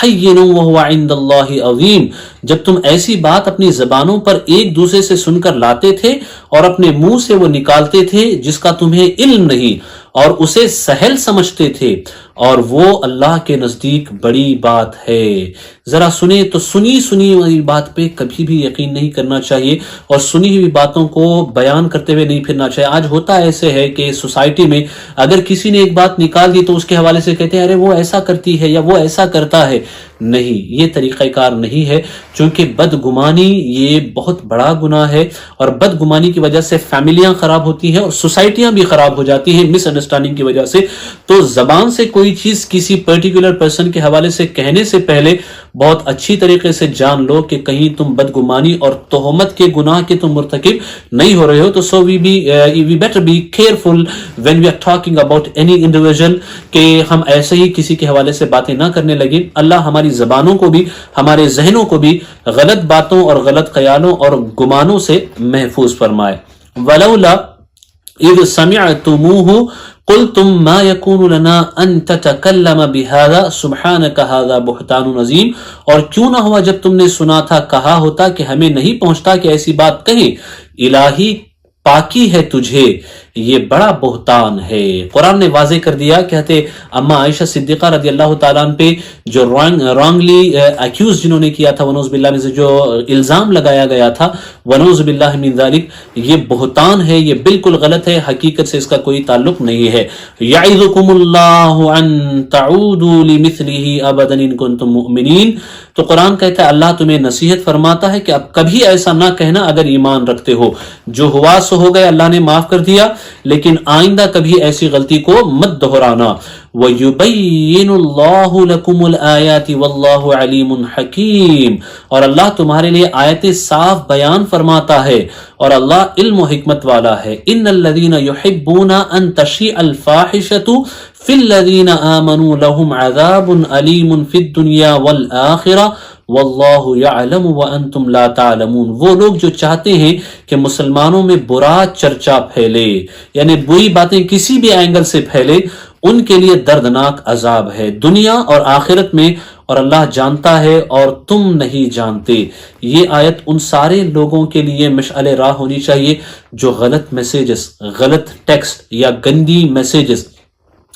هينا وهو عند الله عظيم. جب تم ایسی بات اپنی زبانوں پر ایک دوسرے سے سن کر لاتے تھے اور اپنے منہ سے وہ نکالتے تھے جس کا تمہیں علم نہیں، اور اسے سہل سمجھتے تھے، اور وہ اللہ کے نزدیک بڑی بات ہے. ذرا سنیں تو سنی ہوئی بات پہ کبھی بھی یقین نہیں کرنا چاہیے، اور سنی ہوئی باتوں کو بیان کرتے ہوئے نہیں پھرنا چاہیے. آج ہوتا ایسے ہے کہ سوسائٹی میں اگر کسی نے ایک بات نکال دی تو اس کے حوالے سے کہتے ہیں ارے وہ ایسا کرتی ہے یا وہ ایسا کرتا ہے. نہیں، یہ طریقہ کار نہیں ہے، چونکہ بدگمانی یہ بہت بڑا گناہ ہے، اور بدگمانی کی وجہ سے فیملیاں خراب ہوتی ہیں اور سوسائٹیاں بھی خراب ہو جاتی ہیں مس انڈرسٹینڈنگ کی وجہ سے. تو زبان سے کوئی چیز کسی پرٹیکولر پرسن کے حوالے سے کہنے سے پہلے بہت اچھی طریقے سے جان لو کہ کہیں تم بدگمانی اور تہمت کے گناہ کے تم مرتکب نہیں ہو رہے ہو. تو so we better be careful when we are talking about any individual, کہ ہم ایسے ہی کسی کے حوالے سے باتیں نہ کرنے لگیں. اللہ ہماری زبانوں کو بھی، ہمارے ذہنوں کو بھی غلط باتوں اور غلط خیالوں اور گمانوں سے محفوظ فرمائے. وَلَوْلَا اِذْ سَمِعْتُمُوهُ قُلْتُمْ مَا يَكُونُ لَنَا أَن تَتَكَلَّمَ بِهَذَا سُبْحَانَكَ هَذَا بُهْتَانٌ عَظِيمٌ. اور کیوں نہ ہوا جب تم نے سنا تھا، کہا ہوتا کہ ہمیں نہیں پہنچتا کہ ایسی بات کہیں. الہی پاکی ہے تجھے، یہ بڑا بہتان ہے. قرآن نے واضح کر دیا کہتے اما عائشہ صدیقہ رضی اللہ تعالیٰ عنہ پہ جو رانگلی ایکیوز جنہوں نے کیا تھا، ونعوذ باللہ من ذالک، جو الزام لگایا گیا تھا، ونعوذ باللہ من ذالک، یہ بہتان ہے، یہ بالکل غلط ہے، حقیقت سے اس کا کوئی تعلق نہیں ہے. یعظکم اللہ ان تعودوا لمثلہ ابدا ان کنتم مؤمنین. تو قرآن کہتا ہے اللہ تمہیں نصیحت فرماتا ہے کہ اب کبھی ایسا نہ کہنا اگر ایمان رکھتے ہو. جو ہوا سو ہو گیا، اللہ نے معاف کر دیا، لیکن آئندہ کبھی ایسی غلطی کو مت دہرانا. وَيُبَيِّنُ اللَّهُ لَكُمُ الْآيَاتِ وَاللَّهُ عَلِيمٌ حَكِيمٌ. اور اللہ تمہارے لیے آیتیں صاف بیان فرماتا ہے اور اللہ علم و حکمت والا ہے. إِنَّ الَّذِينَ يُحِبُّونَ أَن تَشِيعَ الْفَاحِشَةُ فِي الَّذِينَ آمَنُوا لَهُمْ عَذَابٌ أَلِيمٌ فِي الدُّنْيَا وَالْآخِرَةِ واللہ یعلم وانتم لا تعلمون، وہ لوگ جو چاہتے ہیں کہ مسلمانوں میں برا چرچا پھیلے، یعنی بری باتیں کسی بھی اینگل سے پھیلے، ان کے لیے دردناک عذاب ہے دنیا اور آخرت میں، اور اللہ جانتا ہے اور تم نہیں جانتے۔ یہ آیت ان سارے لوگوں کے لیے مشعل راہ ہونی چاہیے جو غلط میسیجز، غلط ٹیکسٹ یا گندی میسیجز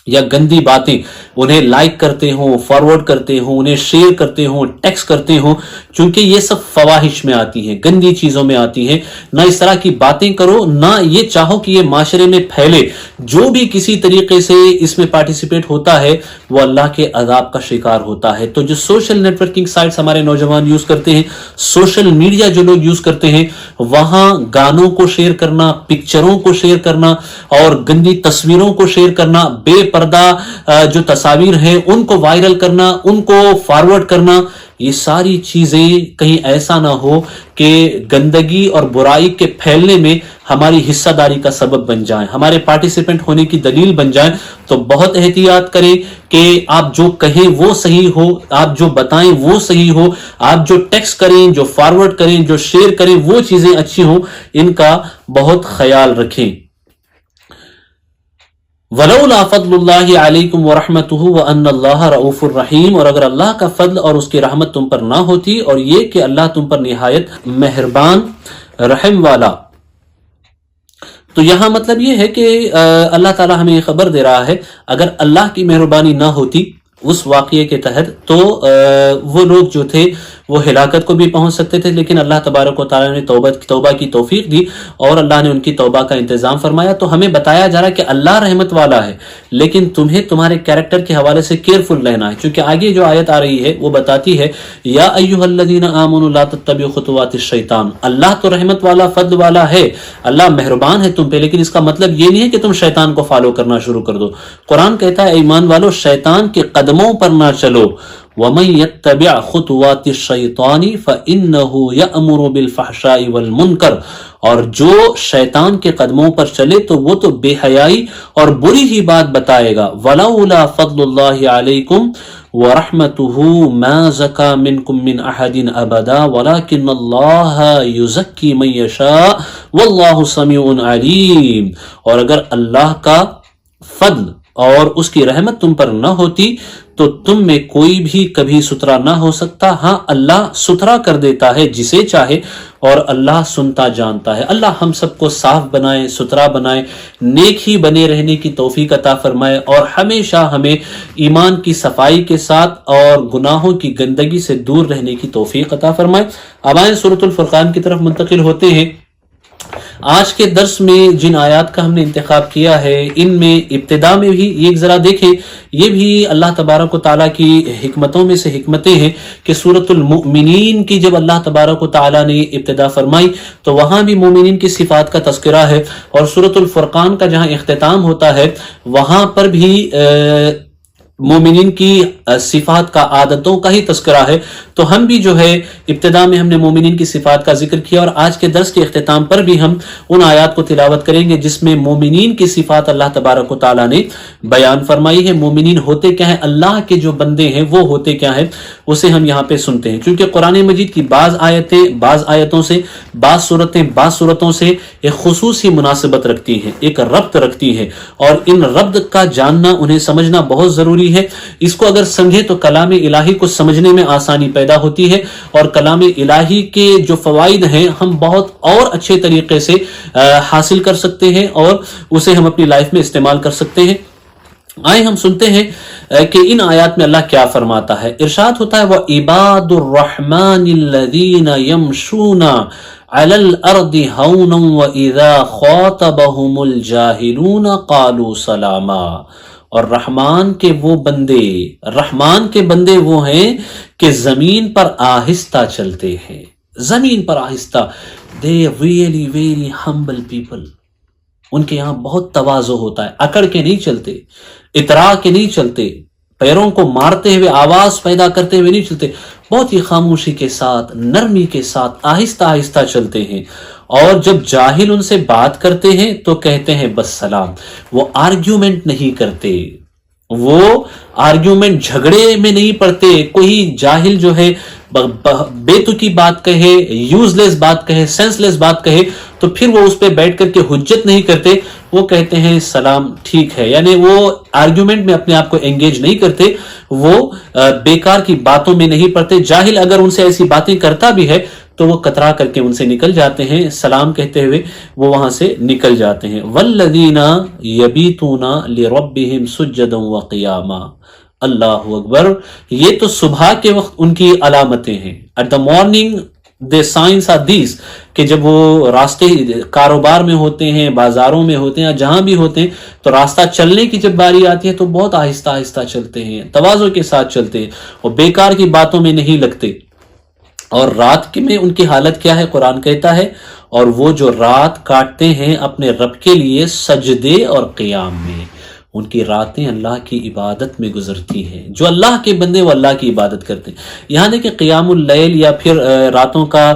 یا گندی باتیں انہیں لائک کرتے ہوں، فارورڈ کرتے ہوں، انہیں شیئر کرتے ہوں، ٹیکس کرتے ہوں، چونکہ یہ سب فواحش میں آتی ہیں، گندی چیزوں میں آتی ہیں۔ نہ اس طرح کی باتیں کرو، نہ یہ چاہو کہ یہ معاشرے میں پھیلے۔ جو بھی کسی طریقے سے اس میں پارٹیسپیٹ ہوتا ہے وہ اللہ کے عذاب کا شکار ہوتا ہے۔ تو جو سوشل نیٹ ورکنگ سائٹس ہمارے نوجوان یوز کرتے ہیں، سوشل میڈیا جو لوگ یوز کرتے ہیں، وہاں گانوں کو شیئر کرنا، پکچروں کو شیئر کرنا اور گندی تصویروں کو شیئر کرنا، بے پردہ جو تصاویر ہیں ان کو وائرل کرنا، ان کو فارورڈ کرنا، یہ ساری چیزیں کہیں ایسا نہ ہو کہ گندگی اور برائی کے پھیلنے میں ہماری حصہ داری کا سبب بن جائیں، ہمارے پارٹیسپینٹ ہونے کی دلیل بن جائیں۔ تو بہت احتیاط کریں کہ آپ جو کہیں وہ صحیح ہو، آپ جو بتائیں وہ صحیح ہو، آپ جو ٹیکسٹ کریں، جو فارورڈ کریں، جو شیئر کریں وہ چیزیں اچھی ہوں، ان کا بہت خیال رکھیں۔ وَلَوْلَا فَضْلُ اللَّهِ عَلَيْكُمْ وَرَحْمَتُهُ وَأَنَّ اللَّهَ رَؤُوفٌ رَحِيمٌ، اور اگر اللہ کا فضل اور اس کی رحمت تم پر نہ ہوتی، اور یہ کہ اللہ تم پر نہایت مہربان رحم والا۔ تو یہاں مطلب یہ ہے کہ اللہ تعالیٰ ہمیں یہ خبر دے رہا ہے اگر اللہ کی مہربانی نہ ہوتی اس واقعے کے تحت تو وہ لوگ جو تھے وہ ہلاکت کو بھی پہنچ سکتے تھے، لیکن اللہ تبارک و تعالیٰ نے توبہ کی توفیق دی اور اللہ نے ان کی توبہ کا انتظام فرمایا۔ تو ہمیں بتایا جا رہا ہے کہ اللہ رحمت والا ہے، لیکن تمہیں تمہارے کیریکٹر کے حوالے سے کیئرفل رہنا ہے، چونکہ آگے جو آیت آ رہی ہے وہ بتاتی ہے یا ایھا الذین آمنوا لا تتبعوا خطوات الشیطان۔ اللہ تو رحمت والا، فضل والا ہے، اللہ مہربان ہے تم پہ، لیکن اس کا مطلب یہ نہیں ہے کہ تم شیطان کو فالو کرنا شروع کر دو۔ قرآن کہتا ہے ایمان والو شیطان کے قدموں پر نہ چلو۔ وَمَن يَتَّبِعْ خُطُوَاتِ الشَّيْطَانِ فَإِنَّهُ يَأْمُرُ بِالْفَحْشَاءِ وَالْمُنكَرِ، اور جو شیطان کے قدموں پر چلے تو وہ تو بے حیائی اور بری ہی بات بتائے گا۔ وَلَوْلَا فَضْلُ اللَّهِ عَلَيْكُمْ وَرَحْمَتُهُ مَا زَكَى مِنْكُمْ مِنْ أَحَدٍ أَبَدًا وَلَكِنَّ اللَّهَ يُزَكِّي مَن يَشَاءُ وَاللَّهُ سَمِيعٌ عَلِيمٌ، اور اگر اللہ کا فضل اور اس کی رحمت تم پر نہ ہوتی تو تم میں کوئی بھی کبھی ستھرا نہ ہو سکتا۔ ہاں اللہ ستھرا کر دیتا ہے جسے چاہے، اور اللہ سنتا جانتا ہے۔ اللہ ہم سب کو صاف بنائے، ستھرا بنائے، نیک ہی بنے رہنے کی توفیق عطا فرمائے، اور ہمیشہ ہمیں ایمان کی صفائی کے ساتھ اور گناہوں کی گندگی سے دور رہنے کی توفیق عطا فرمائے۔ اب آئیں سورۃ الفرقان کی طرف منتقل ہوتے ہیں۔ آج کے درس میں جن آیات کا ہم نے انتخاب کیا ہے ان میں ابتدا میں بھی ایک ذرا دیکھیں، یہ بھی اللہ تبارک و تعالیٰ کی حکمتوں میں سے حکمتیں ہیں کہ سورۃ المؤمنین کی جب اللہ تبارک و تعالیٰ نے ابتدا فرمائی تو وہاں بھی مومنین کی صفات کا تذکرہ ہے، اور سورۃ الفرقان کا جہاں اختتام ہوتا ہے وہاں پر بھی مومنین کی صفات کا، عادتوں کا ہی تذکرہ ہے۔ تو ہم بھی جو ہے ابتدا میں ہم نے مومنین کی صفات کا ذکر کیا، اور آج کے درس کے اختتام پر بھی ہم ان آیات کو تلاوت کریں گے جس میں مومنین کی صفات اللہ تبارک و تعالیٰ نے بیان فرمائی ہے۔ مومنین ہوتے کیا ہیں، اللہ کے جو بندے ہیں وہ ہوتے کیا ہیں، اسے ہم یہاں پہ سنتے ہیں، کیونکہ قرآن مجید کی بعض آیتیں بعض آیتوں سے، بعض صورتیں بعض صورتوں سے ایک خصوصی مناسبت رکھتی ہیں، ایک ربط رکھتی ہے، اور ان ربط کا جاننا، انہیں سمجھنا بہت ضروری ہے۔ اس کو اگر سمجھے تو کلام الہی کو سمجھنے میں آسانی پیدا ہوتی ہے، اور کلام الہی کے جو فوائد ہیں ہم بہت اور اچھے طریقے سے حاصل کر سکتے ہیں اور اسے ہم اپنی لائف میں استعمال کر سکتے ہیں۔ آئیں ہم سنتے ہیں کہ ان آیات میں اللہ کیا فرماتا ہے۔ ارشاد ہوتا ہے وَعِبَادُ الرَّحْمَنِ الَّذِينَ يَمْشُونَ عَلَى الْأَرْضِ هَوْنًا وَإِذَا خَاطَبَهُمُ الْجَاهِلُونَ قَالُوا سَلَامًا، اور رحمان کے بندے وہ ہیں کہ زمین پر آہستہ چلتے ہیں، زمین پر آہستہ۔ they really very humble people، ان کے یہاں بہت تواضع ہوتا ہے، اکڑ کے نہیں چلتے، اترا کے نہیں چلتے، پیروں کو مارتے ہوئے، آواز پیدا کرتے ہوئے نہیں چلتے، بہت ہی خاموشی کے ساتھ، نرمی کے ساتھ آہستہ آہستہ چلتے ہیں۔ اور جب جاہل ان سے بات کرتے ہیں تو کہتے ہیں بس سلام، وہ آرگیومنٹ نہیں کرتے، وہ آرگیومنٹ جھگڑے میں نہیں پڑتے. کوئی جاہل جو ہے بے تکی بات کہے, یوز لیس بات کہے, سینس لیس بات کہے, تو پھر وہ اس پہ بیٹھ کر کے حجت نہیں کرتے, وہ کہتے ہیں سلام ٹھیک ہے. یعنی وہ آرگیومنٹ میں اپنے آپ کو انگیج نہیں کرتے, وہ بیکار کی باتوں میں نہیں پڑتے. جاہل اگر ان سے ایسی باتیں کرتا بھی ہے تو وہ کترا کر کے ان سے نکل جاتے ہیں, سلام کہتے ہوئے وہ وہاں سے نکل جاتے ہیں. والذین یبیتون لربہم سجدا وقیاما. اللہ اکبر. یہ تو صبح کے وقت ان کی علامتیں ہیں. At the morning the signs are these, کہ جب وہ راستے کاروبار میں ہوتے ہیں, بازاروں میں ہوتے ہیں, جہاں بھی ہوتے ہیں, تو راستہ چلنے کی جب باری آتی ہے تو بہت آہستہ آہستہ چلتے ہیں, تواضع کے ساتھ چلتے ہیں, اور بیکار کی باتوں میں نہیں لگتے. اور رات میں ان کی حالت کیا ہے قرآن کہتا ہے, اور وہ جو رات کاٹتے ہیں اپنے رب کے لیے سجدے اور قیام میں, ان کی راتیں اللہ کی عبادت میں گزرتی ہیں. جو اللہ کے بندے وہ اللہ کی عبادت کرتے ہیں. یہاں دیکھیں قیام اللیل یا پھر راتوں کا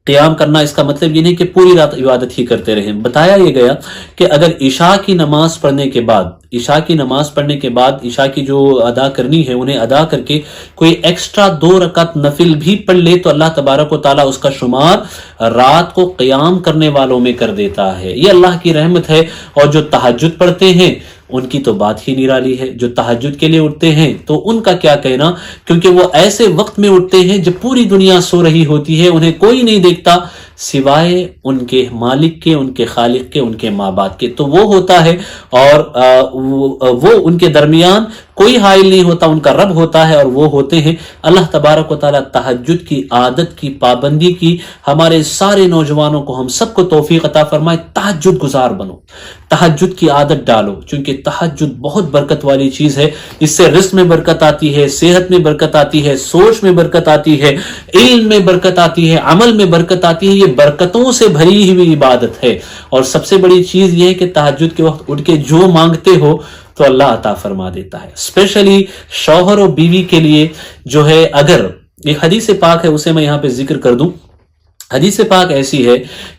قیام کرنا, اس کا مطلب یہ نہیں کہ پوری رات عبادت ہی کرتے رہیں. بتایا یہ گیا کہ اگر عشاء کی نماز پڑھنے کے بعد عشاء کی جو ادا کرنی ہے انہیں ادا کر کے کوئی ایکسٹرا 2 رکعت نفل بھی پڑھ لے تو اللہ تبارک و تعالیٰ اس کا شمار رات کو قیام کرنے والوں میں کر دیتا ہے. یہ اللہ کی رحمت ہے. اور جو تہجد پڑھتے ہیں ان کی تو بات ہی نرالی ہے. جو تہجد کے لیے اٹھتے ہیں تو ان کا کیا کہنا, کیونکہ وہ ایسے وقت میں اٹھتے ہیں جب پوری دنیا سو رہی ہوتی ہے, انہیں کوئی نہیں دیکھتا سوائے ان کے مالک کے, ان کے خالق کے, ان کے ماں باپ کے. تو وہ ہوتا ہے, اور وہ ان کے درمیان کوئی حائل نہیں ہوتا, ان کا رب ہوتا ہے, اور وہ ہوتے ہیں. اللہ تبارک و تعالیٰ تہجد کی عادت کی پابندی کی ہمارے سارے نوجوانوں کو, ہم سب کو توفیق عطا فرمائے. تہجد گزار بنو, تہجد کی عادت ڈالو, چونکہ تہجد بہت برکت والی چیز ہے. اس سے رزق میں برکت آتی ہے, صحت میں برکت آتی ہے, سوچ میں برکت آتی ہے, علم میں برکت آتی ہے, عمل میں برکت آتی ہے. یہ برکتوں سے بھری ہوئی عبادت ہے. اور سب سے بڑی چیز یہ ہے کہ تہجد کے وقت اٹھ کے جو مانگتے ہو تو اللہ عطا فرما دیتا ہے. اسپیشلی شوہر و بیوی کے لیے جو ہے, اگر ایک حدیث پاک ہے اسے میں یہاں پہ ذکر کر دوں. حدیث پاک ایسی ہے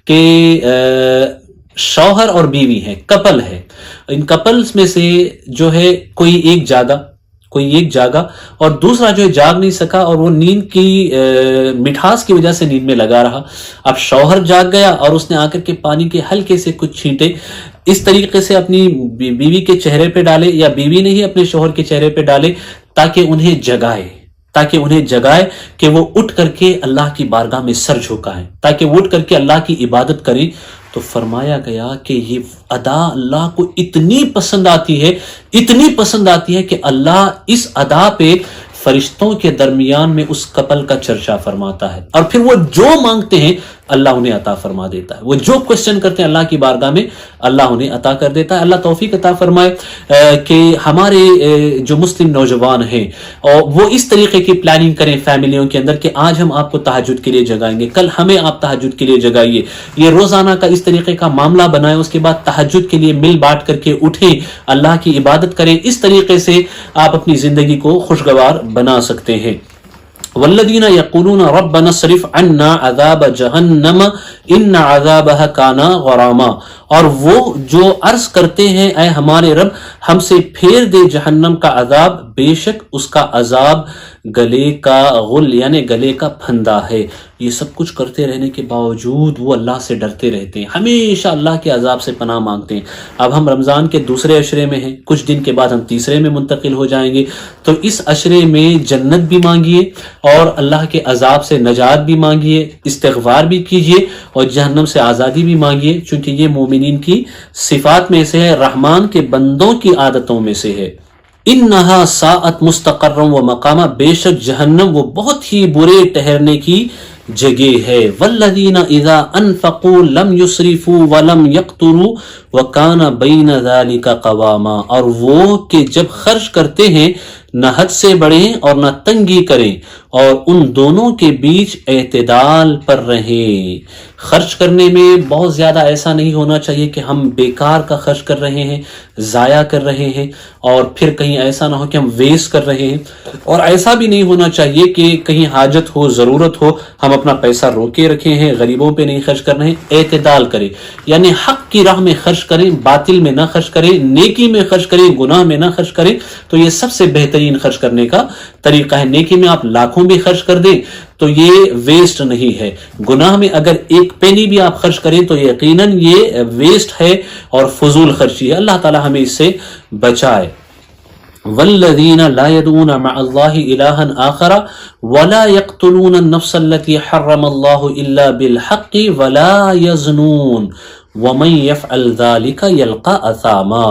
کہ شوہر اور بیوی ہے, کپل ہے, ان کپلز میں سے جو ہے کوئی ایک جاگا اور دوسرا جو ہے جاگ نہیں سکا, اور وہ نیند کی مٹھاس کی وجہ سے نیند میں لگا رہا. اب شوہر جاگ گیا اور اس نے آ کر کے پانی کے ہلکے سے کچھ چھینٹے اس طریقے سے اپنی بیوی کے چہرے پہ ڈالے, یا بیوی نے ہی اپنے شوہر کے چہرے پہ ڈالے, تاکہ انہیں جگائے کہ وہ اٹھ کر کے اللہ کی بارگاہ میں سر جھکائیں, تاکہ وہ اٹھ کر کے اللہ کی عبادت کریں. تو فرمایا گیا کہ یہ ادا اللہ کو اتنی پسند آتی ہے کہ اللہ اس ادا پہ فرشتوں کے درمیان میں اس کپل کا چرچا فرماتا ہے, اور پھر وہ جو مانگتے ہیں اللہ انہیں عطا فرما دیتا ہے. وہ جو کوشچن کرتے ہیں اللہ کی بارگاہ میں اللہ انہیں عطا کر دیتا ہے. اللہ توفیق عطا فرمائے کہ ہمارے جو مسلم نوجوان ہیں اور وہ اس طریقے کی پلاننگ کریں فیملیوں کے اندر کہ آج ہم آپ کو تہجد کے لیے جگائیں گے, کل ہمیں آپ تہجد کے لیے جگائیے. یہ روزانہ کا اس طریقے کا معاملہ بنائیں, اس کے بعد تہجد کے لیے مل بانٹ کر کے اٹھیں, اللہ کی عبادت کریں. اس طریقے سے آپ اپنی زندگی کو خوشگوار بنا سکتے ہیں. والذین یقولون ربنا اصرف عنا عذاب جہنم ان عذابها کان غراما. اور وہ جو عرض کرتے ہیں اے ہمارے رب ہم سے پھیر دے جہنم کا عذاب, بے شک اس کا عذاب گلے کا غل یعنی گلے کا پھندا ہے. یہ سب کچھ کرتے رہنے کے باوجود وہ اللہ سے ڈرتے رہتے ہیں, ہمیشہ اللہ کے عذاب سے پناہ مانگتے ہیں. اب ہم رمضان کے دوسرے عشرے میں ہیں, کچھ دن کے بعد ہم تیسرے میں منتقل ہو جائیں گے, تو اس عشرے میں جنت بھی مانگیے اور اللہ کے عذاب سے نجات بھی مانگیے, استغفار بھی کیجیے اور جہنم سے آزادی بھی مانگیے, چونکہ یہ مومنین کی صفات میں سے ہے, رحمان کے بندوں کی عادتوں میں سے ہے. انہا ساعت مستقرم و مقامہ, بے شک جہنم وہ بہت ہی برے ٹھہرنے کی جگہ ہے. والذین اذا انفقوا لم یسرفوا ولم یقتروا وکان بین ذلک قواما. اور وہ کہ جب خرچ کرتے ہیں نہ حد سے بڑھیں اور نہ تنگی کریں, اور ان دونوں کے بیچ اعتدال پر رہیں۔ خرچ کرنے میں بہت زیادہ ایسا نہیں ہونا چاہیے کہ ہم بیکار کا خرچ کر رہے ہیں، ضائع کر رہے ہیں، اور پھر کہیں ایسا نہ ہو کہ ہم ویسٹ کر رہے ہیں، اور ایسا بھی نہیں ہونا چاہیے کہ کہیں حاجت ہو، ضرورت ہو، ہم اپنا پیسہ روکے رکھے ہیں، غریبوں پہ نہیں خرچ کر رہے ہیں۔ اعتدال کریں، یعنی حق کی راہ میں خرچ کریں، باطل میں نہ خرچ کریں، نیکی میں خرچ کریں، گناہ میں نہ خرچ کریں۔ تو یہ سب سے بہترین خرچ کرنے کا طریقہ ہے۔ نیکی میں آپ لاکھوں بھی خرچ کر دیں تو یہ ویسٹ نہیں ہے۔ گناہ میں اگر ایک پینی بھی آپ خرچ کریں تو یقیناً یہ ویسٹ ہے اور فضول خرچی ہے۔ اللہ تعالی ہمیں اس سے بچائے۔ والذین لا يدعون مع اللہ الہا آخر ولا يقتلون النفس التي حرم اللہ الا بالحق ولا يزنون ومن يفعل ذلك يلقى اثاما،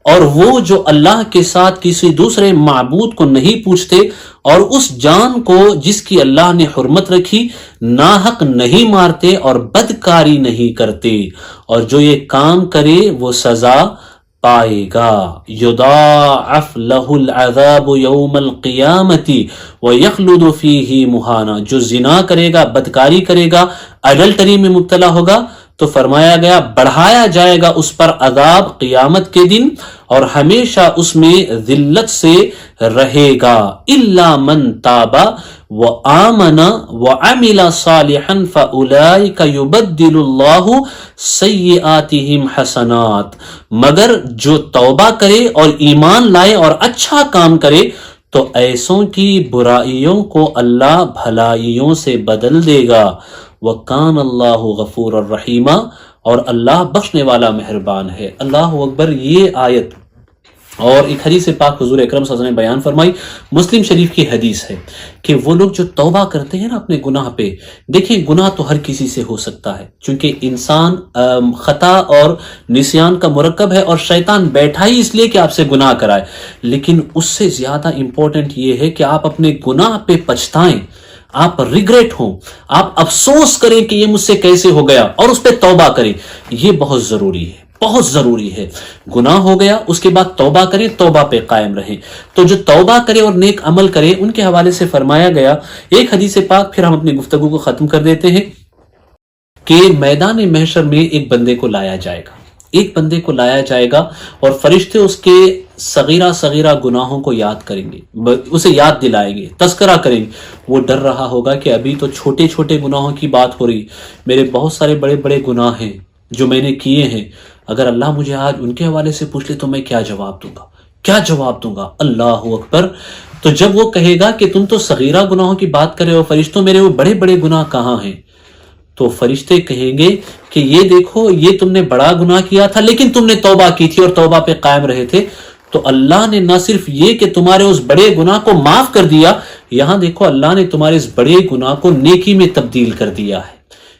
اور وہ جو اللہ کے ساتھ کسی دوسرے معبود کو نہیں پوچھتے اور اس جان کو جس کی اللہ نے حرمت رکھی ناحق نہیں مارتے اور بدکاری نہیں کرتے، اور جو یہ کام کرے وہ سزا پائے گا۔ یضاعف لہ العذاب یوم القیامت ویخلد فیہ مہانا، جو زنا کرے گا، بدکاری کرے گا، ایڈلٹری میں مبتلا ہوگا تو فرمایا گیا بڑھایا جائے گا اس پر عذاب قیامت کے دن، اور ہمیشہ اس میں ذلت سے رہے گا۔ الا من تاب وآمن وعمل صالحا فاولئک یبدل اللہ سیئاتہم حسنات، مگر جو توبہ کرے اور ایمان لائے اور اچھا کام کرے تو ایسوں کی برائیوں کو اللہ بھلائیوں سے بدل دے گا۔ وَكَانَ اللَّهُ غَفُورًا رَحِيمًا، اور اللہ بخشنے والا مہربان ہے۔ اللہ اکبر۔ یہ آیت اور ایک حدیث پاک حضور اکرم صلی اللہ علیہ وسلم نے بیان فرمائی، مسلم شریف کی حدیث ہے کہ وہ لوگ جو توبہ کرتے ہیں نا اپنے گناہ پہ، دیکھیں گناہ تو ہر کسی سے ہو سکتا ہے، چونکہ انسان خطا اور نسیان کا مرکب ہے، اور شیطان بیٹھا ہی اس لیے کہ آپ سے گناہ کرائے، لیکن اس سے زیادہ امپورٹنٹ یہ ہے کہ آپ اپنے گناہ پہ پچھتائیں، آپ ریگریٹ ہوں، آپ افسوس کریں کہ یہ مجھ سے کیسے ہو گیا، اور اس پہ توبہ کریں۔ یہ بہت ضروری ہے، بہت ضروری ہے۔ گناہ ہو گیا، اس کے بعد توبہ کریں، توبہ پہ قائم رہیں۔ تو جو توبہ کرے اور نیک عمل کرے ان کے حوالے سے فرمایا گیا ایک حدیث پاک، پھر ہم اپنی گفتگو کو ختم کر دیتے ہیں، کہ میدان محشر میں ایک بندے کو لایا جائے گا، ایک بندے کو لایا جائے گا، اور فرشتے اس کے صغیرہ صغیرہ گناہوں کو یاد کریں گے، اسے یاد دلائیں گے، تذکرہ کریں گے۔ وہ ڈر رہا ہوگا کہ ابھی تو چھوٹے چھوٹے گناہوں کی بات ہو رہی، میرے بہت سارے بڑے بڑے گناہ ہیں جو میں نے کیے ہیں، اگر اللہ مجھے آج ان کے حوالے سے پوچھ لے تو میں کیا جواب دوں گا، کیا جواب دوں گا؟ اللہ اکبر۔ تو جب وہ کہے گا کہ تم تو صغیرہ گناہوں کی بات کرے ہو فرشتوں، میرے وہ بڑے بڑے گناہ کہاں ہیں؟ تو فرشتے کہیں گے کہ یہ دیکھو، یہ تم نے بڑا گناہ کیا تھا لیکن تم نے توبہ کی تھی اور توبہ پہ قائم رہے تھے، تو اللہ نے نہ صرف یہ کہ تمہارے اس بڑے گناہ کو معاف کر دیا، یہاں دیکھو اللہ نے تمہارے اس بڑے گناہ کو نیکی میں تبدیل کر دیا ہے،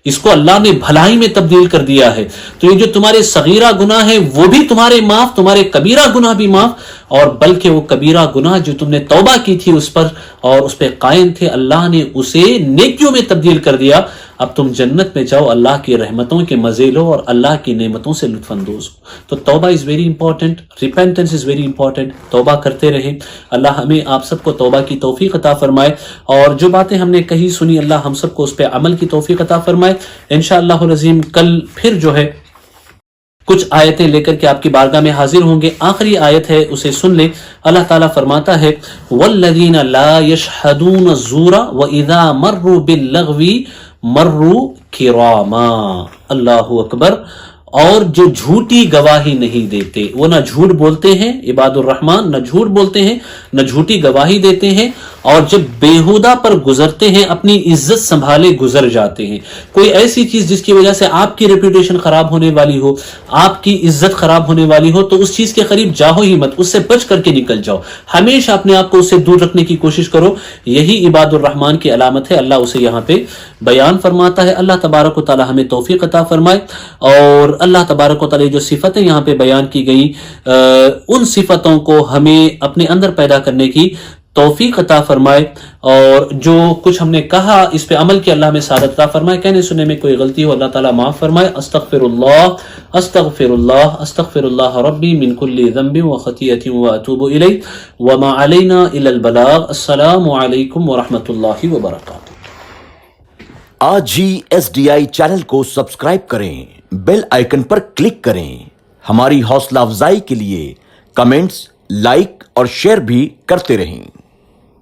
اس کو اللہ نے بھلائی میں تبدیل کر دیا ہے۔ تو یہ جو تمہارے صغیرہ گناہ ہیں وہ بھی تمہارے معاف، تمہارے کبیرہ گناہ بھی معاف، اور بلکہ وہ کبیرہ گناہ جو تم نے توبہ کی تھی اس پر اور اس پہ قائم تھے، اللہ نے اسے نیکیوں میں تبدیل کر دیا۔ اب تم جنت میں جاؤ، اللہ کی رحمتوں کے مزے لو اور اللہ کی نعمتوں سے لطف اندوز ہو۔ تو توبہ is very important, repentance is very important, توبہ کرتے رہیں۔ اللہ ہمیں آپ سب کو توبہ کی توفیق عطا فرمائے، اور جو باتیں ہم نے کہی سنی اللہ ہم سب کو اس پہ عمل کی توفیق عطا فرمائے۔ انشاءاللہ العظیم کل پھر جو ہے کچھ آیتیں لے کر کے آپ کی بارگاہ میں حاضر ہوں گے۔ آخری آیت ہے، اسے سن لیں۔ اللہ تعالیٰ فرماتا ہے والذین لا یشہدون الزور واذا مروا باللغو مروا کراما۔ اللہ اکبر۔ اور جو جھوٹی گواہی نہیں دیتے، وہ نہ جھوٹ بولتے ہیں، عباد الرحمن نہ جھوٹ بولتے ہیں نہ جھوٹی گواہی دیتے ہیں، اور جب بیہودہ پر گزرتے ہیں اپنی عزت سنبھالے گزر جاتے ہیں۔ کوئی ایسی چیز جس کی وجہ سے آپ کی ریپوٹیشن خراب ہونے والی ہو، آپ کی عزت خراب ہونے والی ہو، تو اس چیز کے قریب جاؤ ہی مت، اس سے بچ کر کے نکل جاؤ، ہمیشہ اپنے آپ کو اس سے دور رکھنے کی کوشش کرو۔ یہی عباد الرحمن کی علامت ہے، اللہ اسے یہاں پہ بیان فرماتا ہے۔ اللہ تبارک و تعالی ہمیں توفیق عطا فرمائے، اور اللہ تبارک و تعالی جو صفتیں یہاں پہ بیان کی گئی ان صفتوں کو ہمیں اپنے اندر پیدا کرنے کی توفیق عطا فرمائے، اور جو کچھ ہم نے کہا اس پہ عمل کیا اللہ ہمیں سعادت عطا فرمائے، کہنے سننے میں کوئی غلطی ہو اللہ تعالیٰ معاف فرمائے۔ استغفر اللہ ربی من کل ذنب وخطیئۃ واتوب الیہ وما علینا الا البلاغ۔ السلام علیکم ورحمۃ اللہ وبرکاتہ۔ آج ہی SDI چینل کو سبسکرائب کریں، بیل آئیکن پر کلک کریں۔ ہماری حوصلہ افزائی کے لیے کمنٹس، لائک اور شیئر بھی کرتے رہیں۔